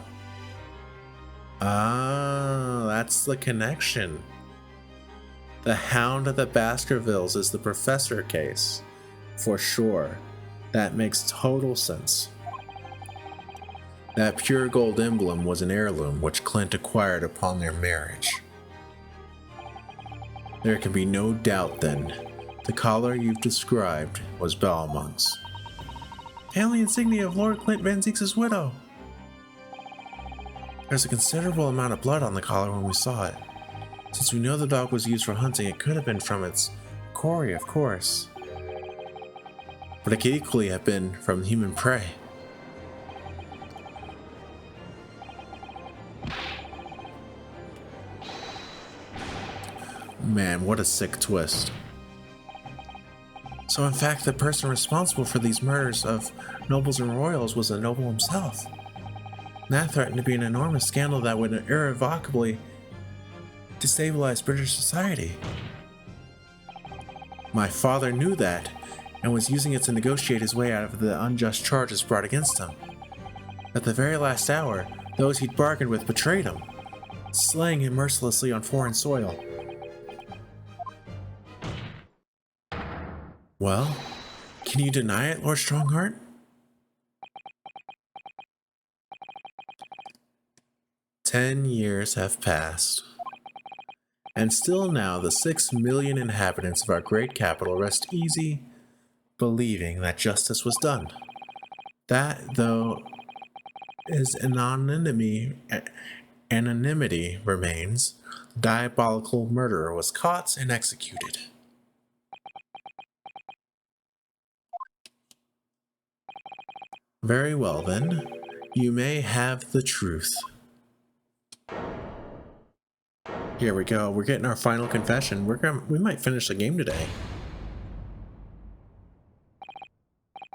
Ah, that's the connection. The Hound of the Baskervilles is the Professor case. For sure. That makes total sense. That pure gold emblem was an heirloom which Clint acquired upon their marriage. There can be no doubt then, the collar you've described was Balmung's. Hail the insignia of Lord Clint Van Zeeks' widow! There's a considerable amount of blood on the collar when we saw it. Since we know the dog was used for hunting, it could have been from its quarry, of course. But it could equally have been from human prey. Man, what a sick twist. So in fact, the person responsible for these murders of nobles and royals was a noble himself. And that threatened to be an enormous scandal that would irrevocably destabilize British society. My father knew that, and was using it to negotiate his way out of the unjust charges brought against him. At the very last hour, those he'd bargained with betrayed him, slaying him mercilessly on foreign soil. Well, can you deny it, Lord Strongheart? "10 years have passed, and still now the 6 million inhabitants of our great capital rest easy, believing that justice was done. That, though his anonymity remains, the diabolical murderer was caught and executed." Very well then, you may have the truth. Here we go, we're getting our final confession. We might finish the game today.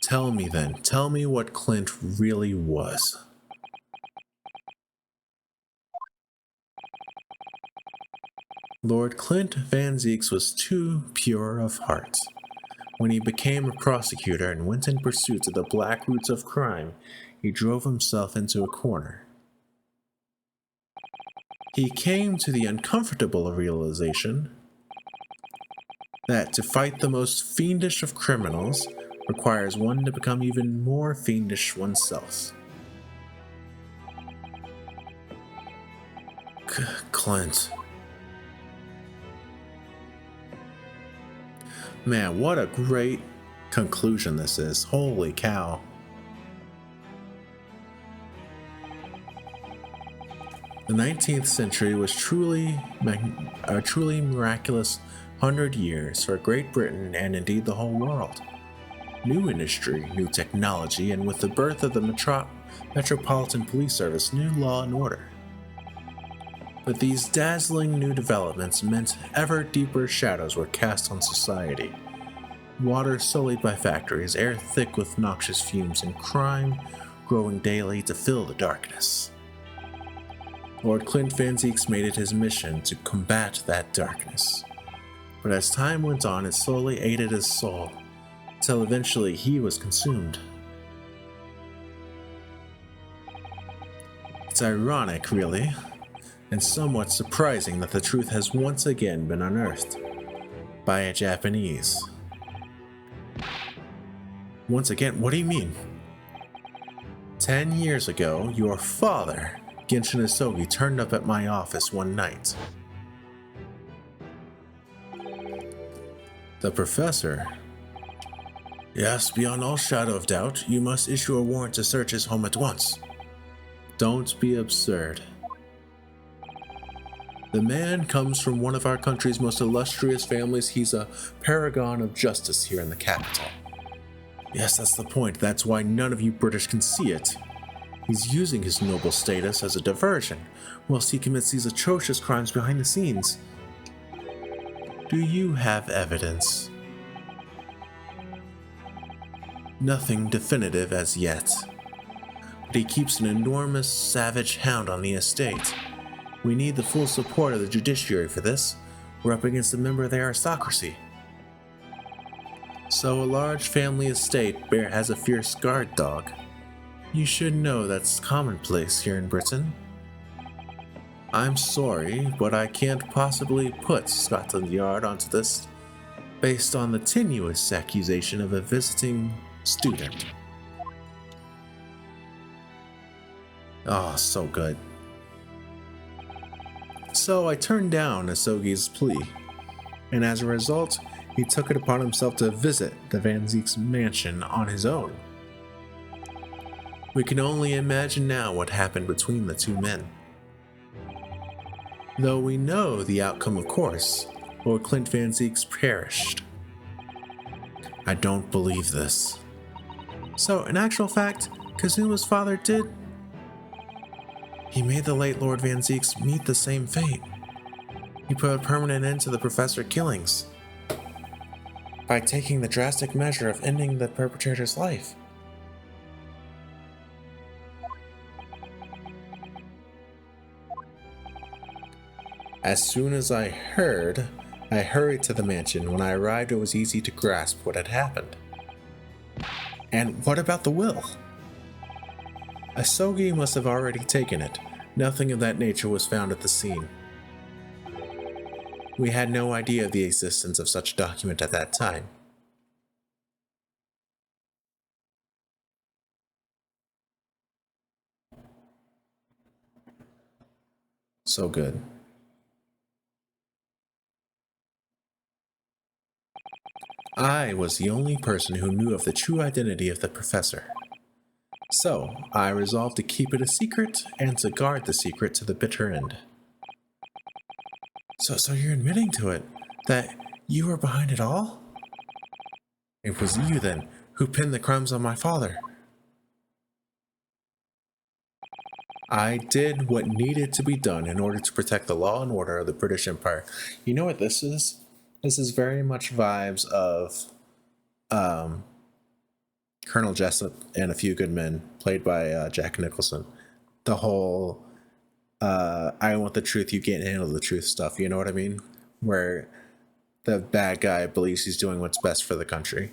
Tell me then, tell me what Clint really was. Lord Clint Van Zeeks was too pure of heart. When he became a prosecutor and went in pursuit of the black roots of crime, he drove himself into a corner. He came to the uncomfortable realization that to fight the most fiendish of criminals requires one to become even more fiendish oneself. Clint. Man, what a great conclusion this is. Holy cow. The 19th century was a truly miraculous 100 years for Great Britain and indeed the whole world. New industry, new technology, and with the birth of the Metropolitan Police Service, new law and order. But these dazzling new developments meant ever deeper shadows were cast on society. Water sullied by factories, air thick with noxious fumes, and crime growing daily to fill the darkness. Lord Clint Van Zeeks made it his mission to combat that darkness. But as time went on, it slowly ate at his soul, till eventually he was consumed. It's ironic, really, and somewhat surprising that the truth has once again been unearthed by a Japanese. Once again, what do you mean? 10 years ago, your father, Genshin Isogi, turned up at my office one night. The professor? Yes, beyond all shadow of doubt, you must issue a warrant to search his home at once. Don't be absurd. The man comes from one of our country's most illustrious families. He's a paragon of justice here in the capital. Yes, that's the point. That's why none of you British can see it. He's using his noble status as a diversion, whilst he commits these atrocious crimes behind the scenes. Do you have evidence? Nothing definitive as yet. But he keeps an enormous savage hound on the estate. We need the full support of the judiciary for this. We're up against a member of the aristocracy. So a large family estate has a fierce guard dog. You should know that's commonplace here in Britain. I'm sorry, but I can't possibly put Scotland Yard onto this based on the tenuous accusation of a visiting student. Oh, so good. So I turned down Isogi's plea, and as a result, he took it upon himself to visit the Van Zeeks mansion on his own. We can only imagine now what happened between the two men. Though we know the outcome, of course, Lord Clint Van Zeeks perished. I don't believe this. So, in actual fact, Kazuma's father did. He made the late Lord Van Zeeks meet the same fate. He put a permanent end to the professor killings by taking the drastic measure of ending the perpetrator's life. As soon as I heard, I hurried to the mansion. When I arrived, it was easy to grasp what had happened. And what about the will? Asogi must have already taken it. Nothing of that nature was found at the scene. We had no idea of the existence of such a document at that time. So good. I was the only person who knew of the true identity of the professor. So, I resolved to keep it a secret and to guard the secret to the bitter end. So you're admitting to it, that you were behind it all? It was you, then, who pinned the crumbs on my father. I did what needed to be done in order to protect the law and order of the British Empire. You know what this is? This is very much vibes of Colonel Jessup and A Few Good Men, played by Jack Nicholson. The whole I want the truth, you can't handle the truth stuff, you know what I mean? Where the bad guy believes he's doing what's best for the country.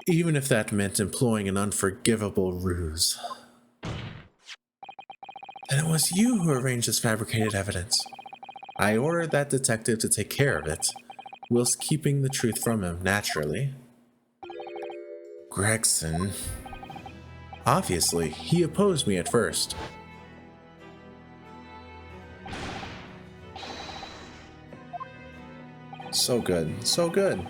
Even if that meant employing an unforgivable ruse. Then it was you who arranged this fabricated evidence. I ordered that detective to take care of it, whilst keeping the truth from him, naturally. Gregson. Obviously, he opposed me at first. So good, so good.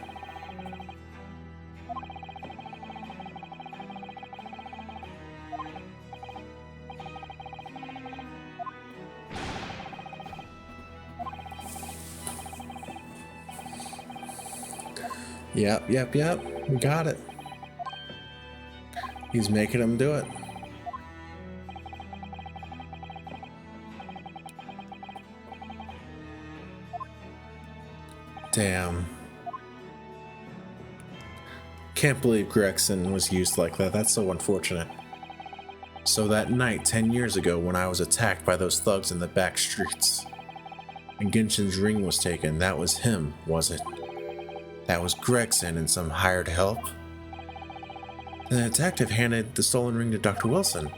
Yep. We got it. He's making him do it. Damn. Can't believe Gregson was used like that. That's so unfortunate. So that night, 10 years ago, when I was attacked by those thugs in the back streets, and Genshin's ring was taken, that was him, was it? That was Gregson and some hired help? The detective handed the stolen ring to Dr. Wilson,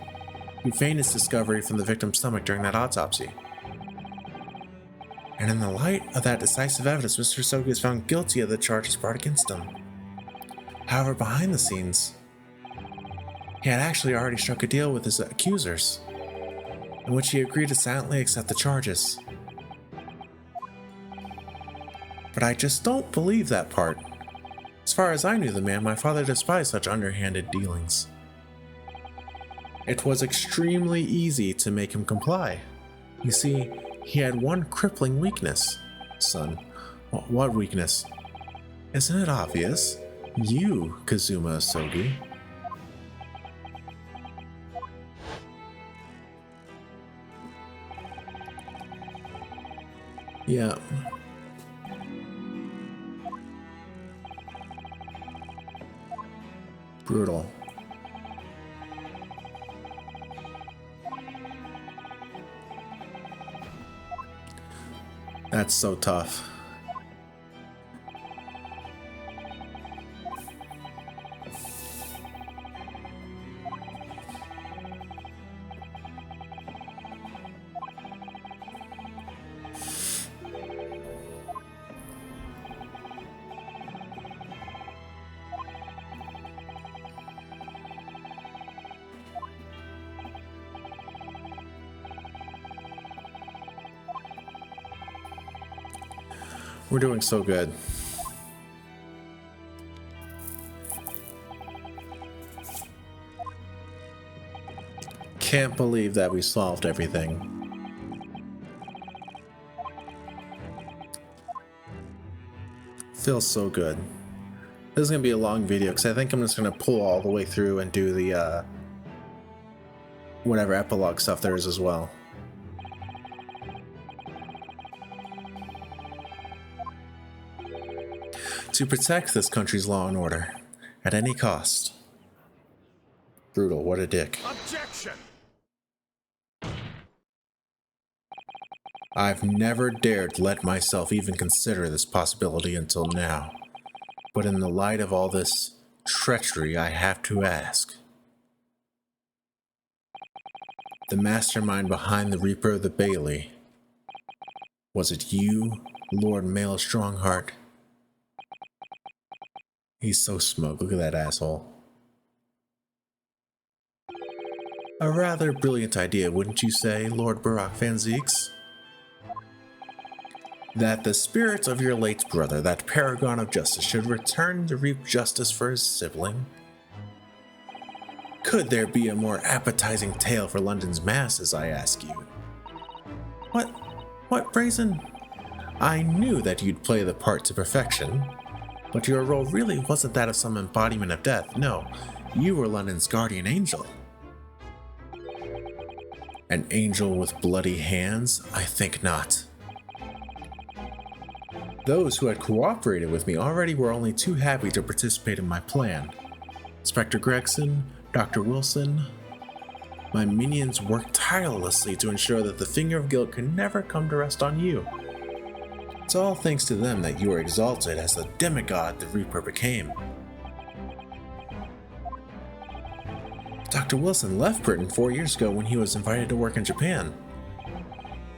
who feigned his discovery from the victim's stomach during that autopsy. And in the light of that decisive evidence, Mr. Sogi is found guilty of the charges brought against him. However, behind the scenes, he had actually already struck a deal with his accusers, in which he agreed to silently accept the charges. But I just don't believe that part. As far as I knew the man, my father despised such underhanded dealings. It was extremely easy to make him comply. You see, he had one crippling weakness, son. What weakness? Isn't it obvious? You, Kazuma Asogi. Yeah. Brutal. That's so tough. We're doing so good. can't believe that we solved everything. Feels so good. This is going to be a long video because I think I'm just going to pull all the way through and do the whatever epilogue stuff there is as well. To protect this country's law and order at any cost. Brutal, what a dick. Objection! I've never dared let myself even consider this possibility until now. But in the light of all this treachery, I have to ask. The mastermind behind the Reaper of the Bailey. Was it you, Lord Male Strongheart? He's so smug, look at that asshole. A rather brilliant idea, wouldn't you say, Lord Barack Van Zeeks? That the spirit of your late brother, that paragon of justice, should return to reap justice for his sibling? Could there be a more appetizing tale for London's masses, I ask you? What brazen? I knew that you'd play the part to perfection, but your role really wasn't that of some embodiment of death. No, you were London's guardian angel. An angel with bloody hands? I think not. Those who had cooperated with me already were only too happy to participate in my plan. Inspector Gregson, Dr. Wilson, my minions worked tirelessly to ensure that the finger of guilt could never come to rest on you. It's all thanks to them that you are exalted as the demigod the Reaper became. Dr. Wilson left Britain 4 years ago when he was invited to work in Japan.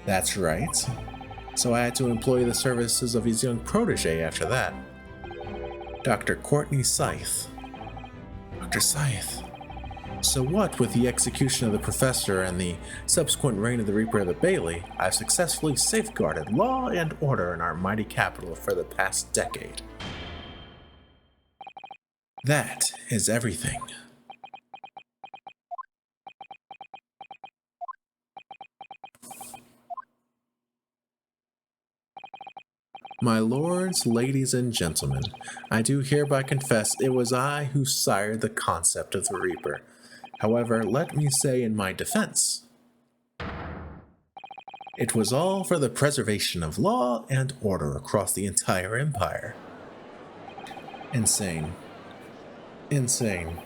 That's right. So I had to employ the services of his young protege after that. Dr. Courtney Scythe. Dr. Scythe. So what with the execution of the professor and the subsequent reign of the Reaper of the Bailey, I've successfully safeguarded law and order in our mighty capital for the past decade. That is everything. My lords, ladies, and gentlemen, I do hereby confess it was I who sired the concept of the Reaper. However, let me say in my defense, it was all for the preservation of law and order across the entire empire. Insane. Insane.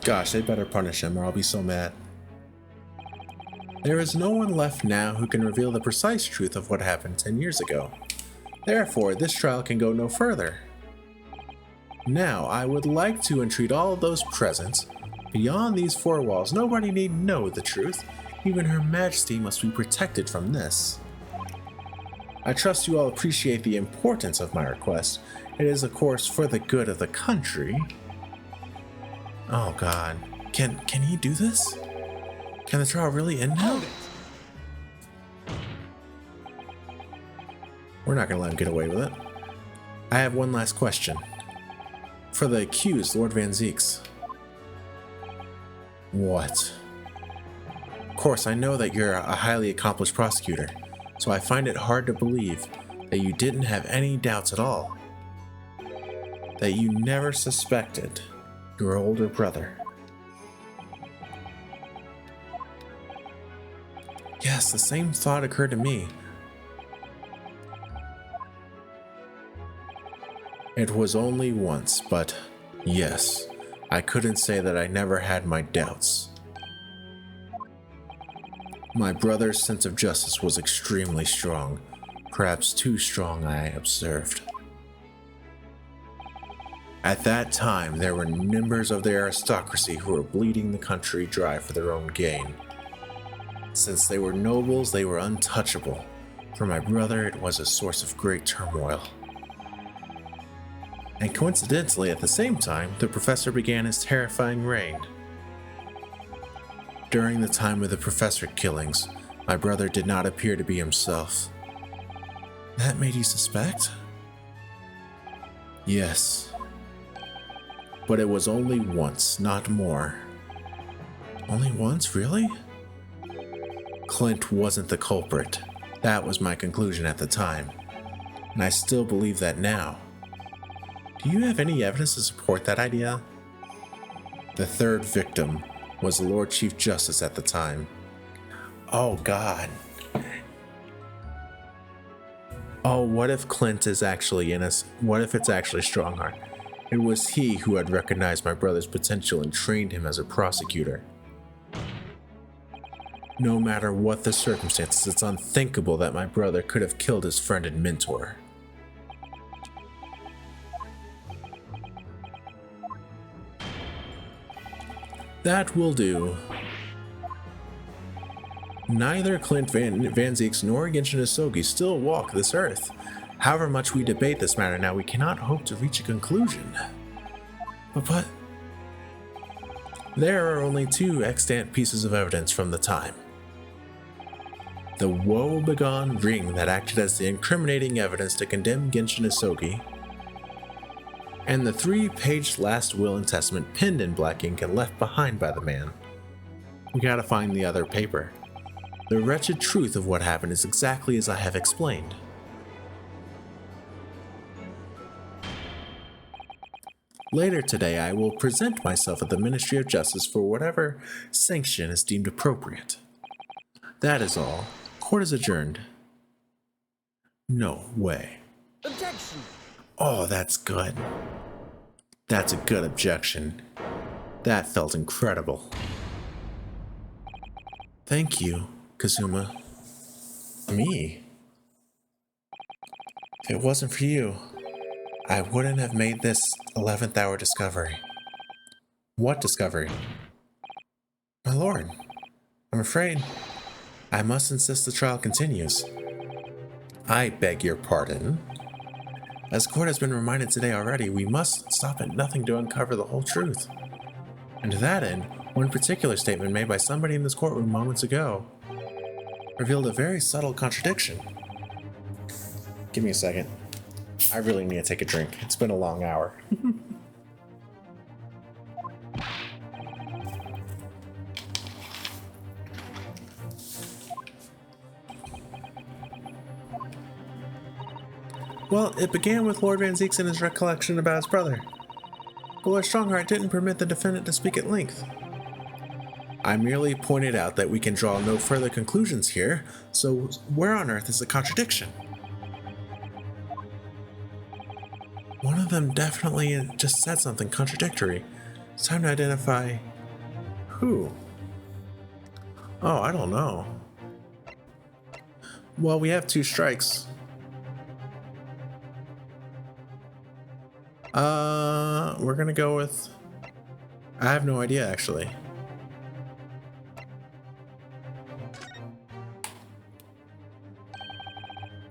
Gosh, they better punish him or I'll be so mad. There is no one left now who can reveal the precise truth of what happened 10 years ago. Therefore, this trial can go no further. Now, I would like to entreat all those present. Beyond these four walls, nobody need know the truth. Even Her Majesty must be protected from this. I trust you all appreciate the importance of my request. It is, of course, for the good of the country. Oh God, can he do this? Can the trial really end now? We're not gonna let him get away with it. I have one last question. For the accused, Lord Van Zeeks. What? Of course, I know that you're a highly accomplished prosecutor, so I find it hard to believe that you didn't have any doubts at all. That you never suspected your older brother. Yes, the same thought occurred to me. It was only once, but yes, I couldn't say that I never had my doubts. My brother's sense of justice was extremely strong, perhaps too strong, I observed. At that time, there were members of the aristocracy who were bleeding the country dry for their own gain. Since they were nobles, they were untouchable. For my brother, it was a source of great turmoil. And coincidentally, at the same time, the professor began his terrifying reign. During the time of the professor killings, my brother did not appear to be himself. That made you suspect? Yes. But it was only once, not more. Only once, really? Clint wasn't the culprit. That was my conclusion at the time. And I still believe that now. Do you have any evidence to support that idea? The third victim was the Lord Chief Justice at the time. Oh God. Oh, what if Clint is actually innocent? What if it's actually Strongheart? It was he who had recognized my brother's potential and trained him as a prosecutor. No matter what the circumstances, it's unthinkable that my brother could have killed his friend and mentor. That will do. Neither Clint Van Zieks nor Genshin Isogi still walk this earth. However much we debate this matter now, we cannot hope to reach a conclusion. But there are only two extant pieces of evidence from the time. The woe-begone ring that acted as the incriminating evidence to condemn Genshin Isogi, and the 3-page last will and testament penned in black ink and left behind by the man. We gotta find the other paper. The wretched truth of what happened is exactly as I have explained. Later today, I will present myself at the Ministry of Justice for whatever sanction is deemed appropriate. That is all. Court is adjourned. No way. Objection! Oh, that's good. That's a good objection. That felt incredible. Thank you, Kazuma. Me? If it wasn't for you, I wouldn't have made this 11th hour discovery. What discovery? My lord, I'm afraid I must insist the trial continues. I beg your pardon. As court has been reminded today already, we must stop at nothing to uncover the whole truth. And to that end, one particular statement made by somebody in this courtroom moments ago revealed a very subtle contradiction. Give me a second. I really need to take a drink. It's been a long hour. Well, it began with Lord Van Zieks and his recollection about his brother. But Lord Strongheart didn't permit the defendant to speak at length. I merely pointed out that we can draw no further conclusions here, so where on earth is the contradiction? One of them definitely just said something contradictory. It's time to identify who. Oh, I don't know. Well, we have 2 strikes. We're gonna go with... I have no idea, actually.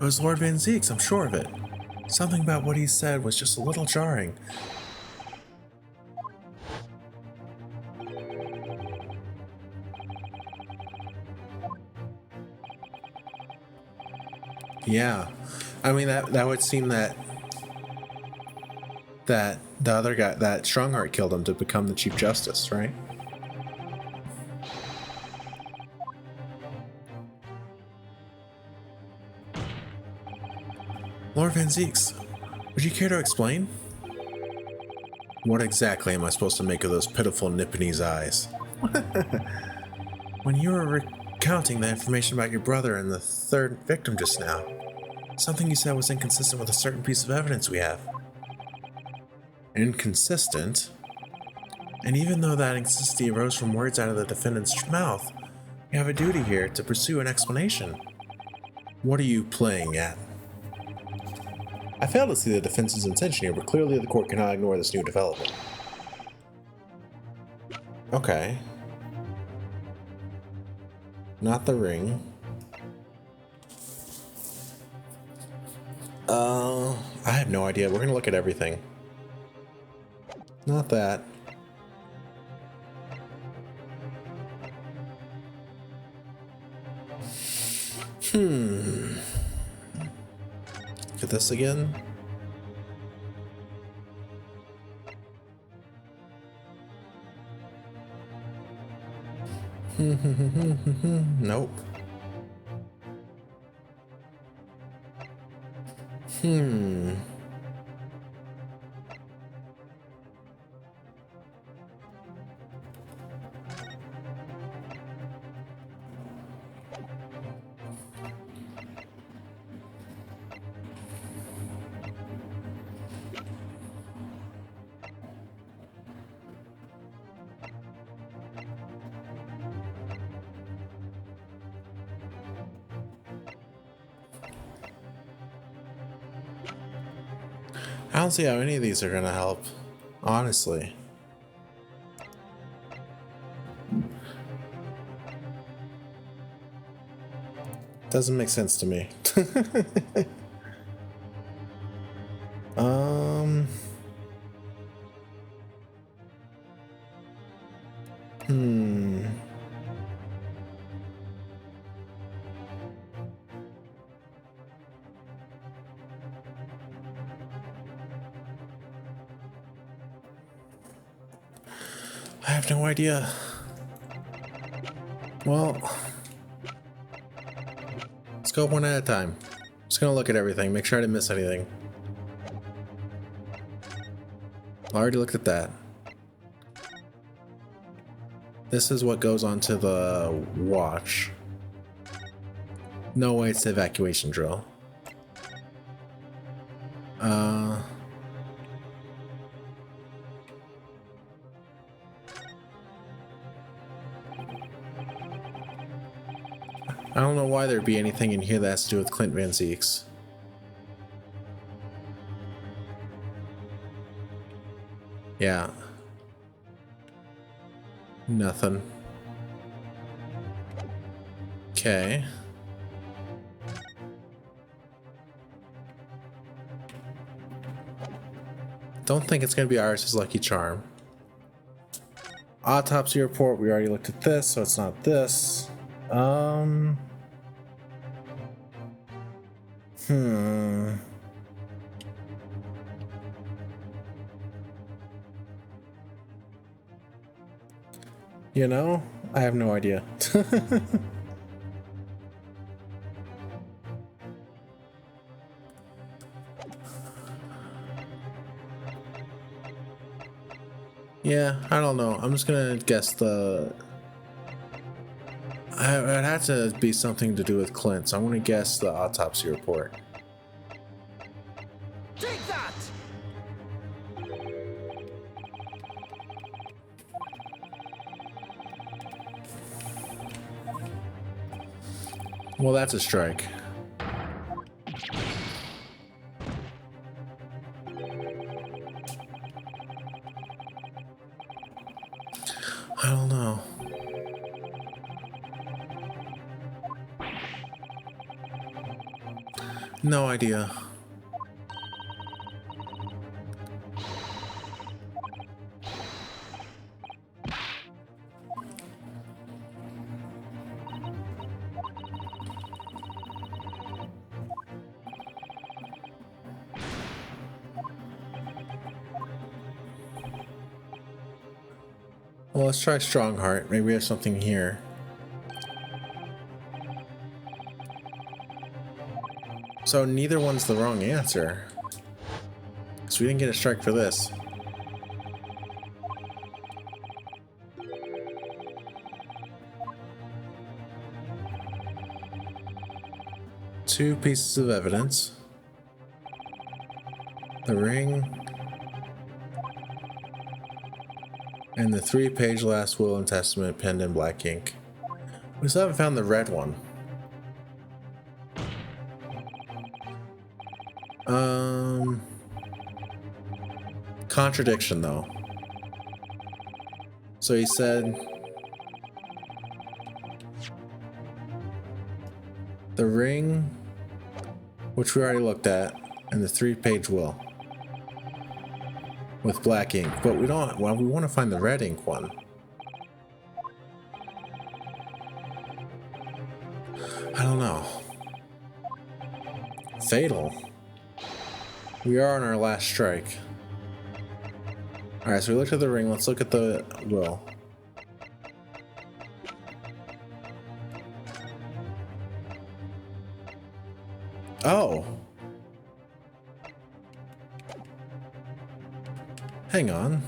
It was Lord Van Zieks, I'm sure of it. Something about what he said was just a little jarring. Yeah, I mean that would seem that the other guy, that Strongheart, killed him to become the Chief Justice, right? Lord Van Zieks, would you care to explain? What exactly am I supposed to make of those pitiful Nipponese eyes? When you were recounting the information about your brother and the third victim just now, something you said was inconsistent with a certain piece of evidence we have. Inconsistent? And even though that inconsistency arose from words out of the defendant's mouth, we have a duty here to pursue an explanation. What are you playing at? I fail to see the defense's intention here, but clearly the court cannot ignore this new development. Okay. Not the ring. I have no idea. We're gonna look at everything. Not that. Look at this again. Nope. I don't see how any of these are gonna help, honestly. Doesn't make sense to me. um. I have no idea. Well, let's go one at a time. Just gonna look at everything, make sure I didn't miss anything. I already looked at that. This is what goes onto the watch. No way it's the evacuation drill. I don't know why there'd be anything in here that has to do with Clint Van Zeeks. Yeah. Nothing. Okay. Don't think it's gonna be Iris's lucky charm. Autopsy report, we already looked at this, so it's not this. You know, I have no idea. Yeah, I don't know. I'm just gonna guess the... It had to be something to do with Clint, so I'm gonna guess the autopsy report. Take that! Well, that's a strike. I don't know. No idea. Well, let's try Strongheart. Maybe we have something here. So neither one's the wrong answer. So we didn't get a strike for this. Two pieces of evidence. The ring. And the 3-page last will and testament penned in black ink. We still haven't found the red one. Contradiction though. So he said the ring, which we already looked at, and the 3-page will with black ink, but we don't. Well, we want to find the red ink one. I don't know. Fatal. We are on our last strike. Alright, so we looked at the ring. Let's look at the will. Oh! Hang on.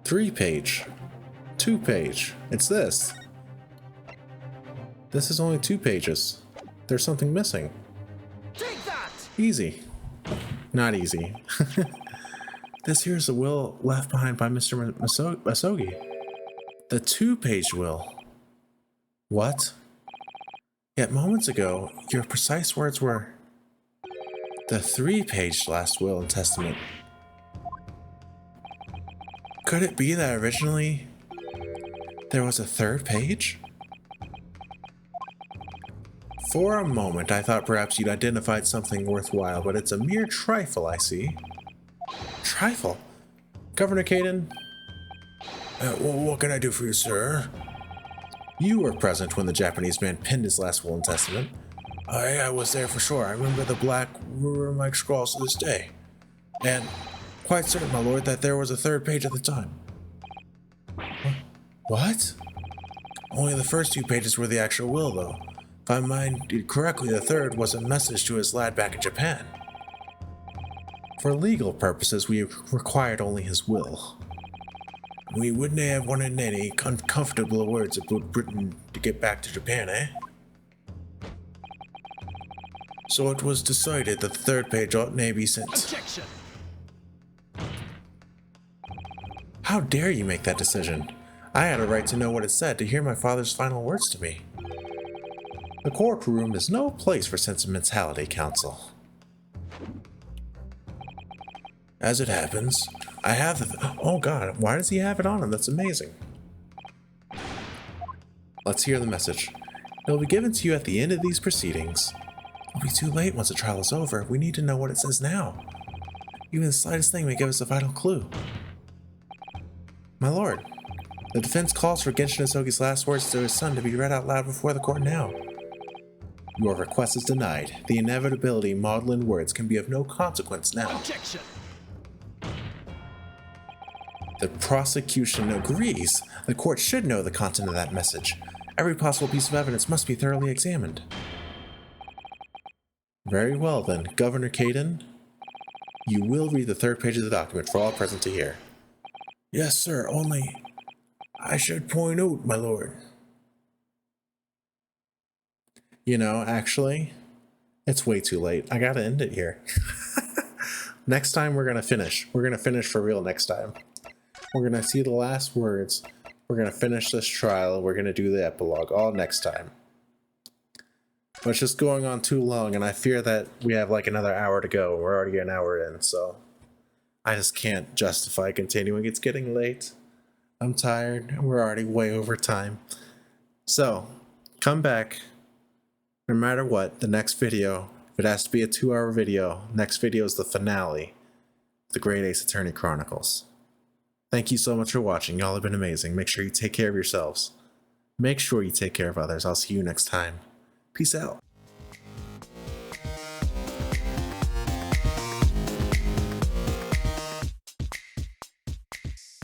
3-page. 2-page. It's this. This is only 2 pages. There's something missing. Take that! Easy. Not easy. This here's a will left behind by Mr. Masogi. The 2-page will. What? Yet moments ago, your precise words were the 3-page last will and testament. Could it be that originally there was a 3rd page? For a moment, I thought perhaps you'd identified something worthwhile, but it's a mere trifle, I see. Trifle? Governor Caden? What can I do for you, sir? You were present when the Japanese man penned his last will and testament. I was there for sure. I remember the black ruler-like scrawls to this day. And quite certain, my lord, that there was a 3rd page at the time. What? Only the first 2 pages were the actual will, though. If I minded correctly, the 3rd was a message to his lad back in Japan. For legal purposes, we required only his will. We wouldn't have wanted any uncomfortable words about Britain to get back to Japan, eh? So it was decided that the 3rd page ought not be sent. Objection! How dare you make that decision? I had a right to know what it said, to hear my father's final words to me. The courtroom is no place for sentimentality, counsel. As it happens, I have the... Oh god, why does he have it on him? That's amazing. Let's hear the message. It will be given to you at the end of these proceedings. It'll be too late once the trial is over. We need to know what it says now. Even the slightest thing may give us a vital clue. My lord, the defense calls for Genshin Asogi's last words to his son to be read out loud before the court now. Your request is denied. The inevitability maudlin words can be of no consequence now. Objection! The prosecution agrees. The court should know the content of that message. Every possible piece of evidence must be thoroughly examined. Very well then, Governor Caden. You will read the 3rd page of the document for all present to hear. Yes, sir, only I should point out, my lord. You know, actually, it's way too late. I gotta end it here. Next time we're gonna finish. We're gonna finish for real next time. We're gonna see the last words. We're gonna finish this trial. We're gonna do the epilogue all next time. But it's just going on too long, and I fear that we have like another hour to go. We're already an hour in, so I just can't justify continuing. It's getting late. I'm tired, and we're already way over time. So, come back. No matter what, the next video, if it has to be a 2-hour video, next video is the finale, The Great Ace Attorney Chronicles. Thank you so much for watching. Y'all have been amazing. Make sure you take care of yourselves. Make sure you take care of others. I'll see you next time. Peace out.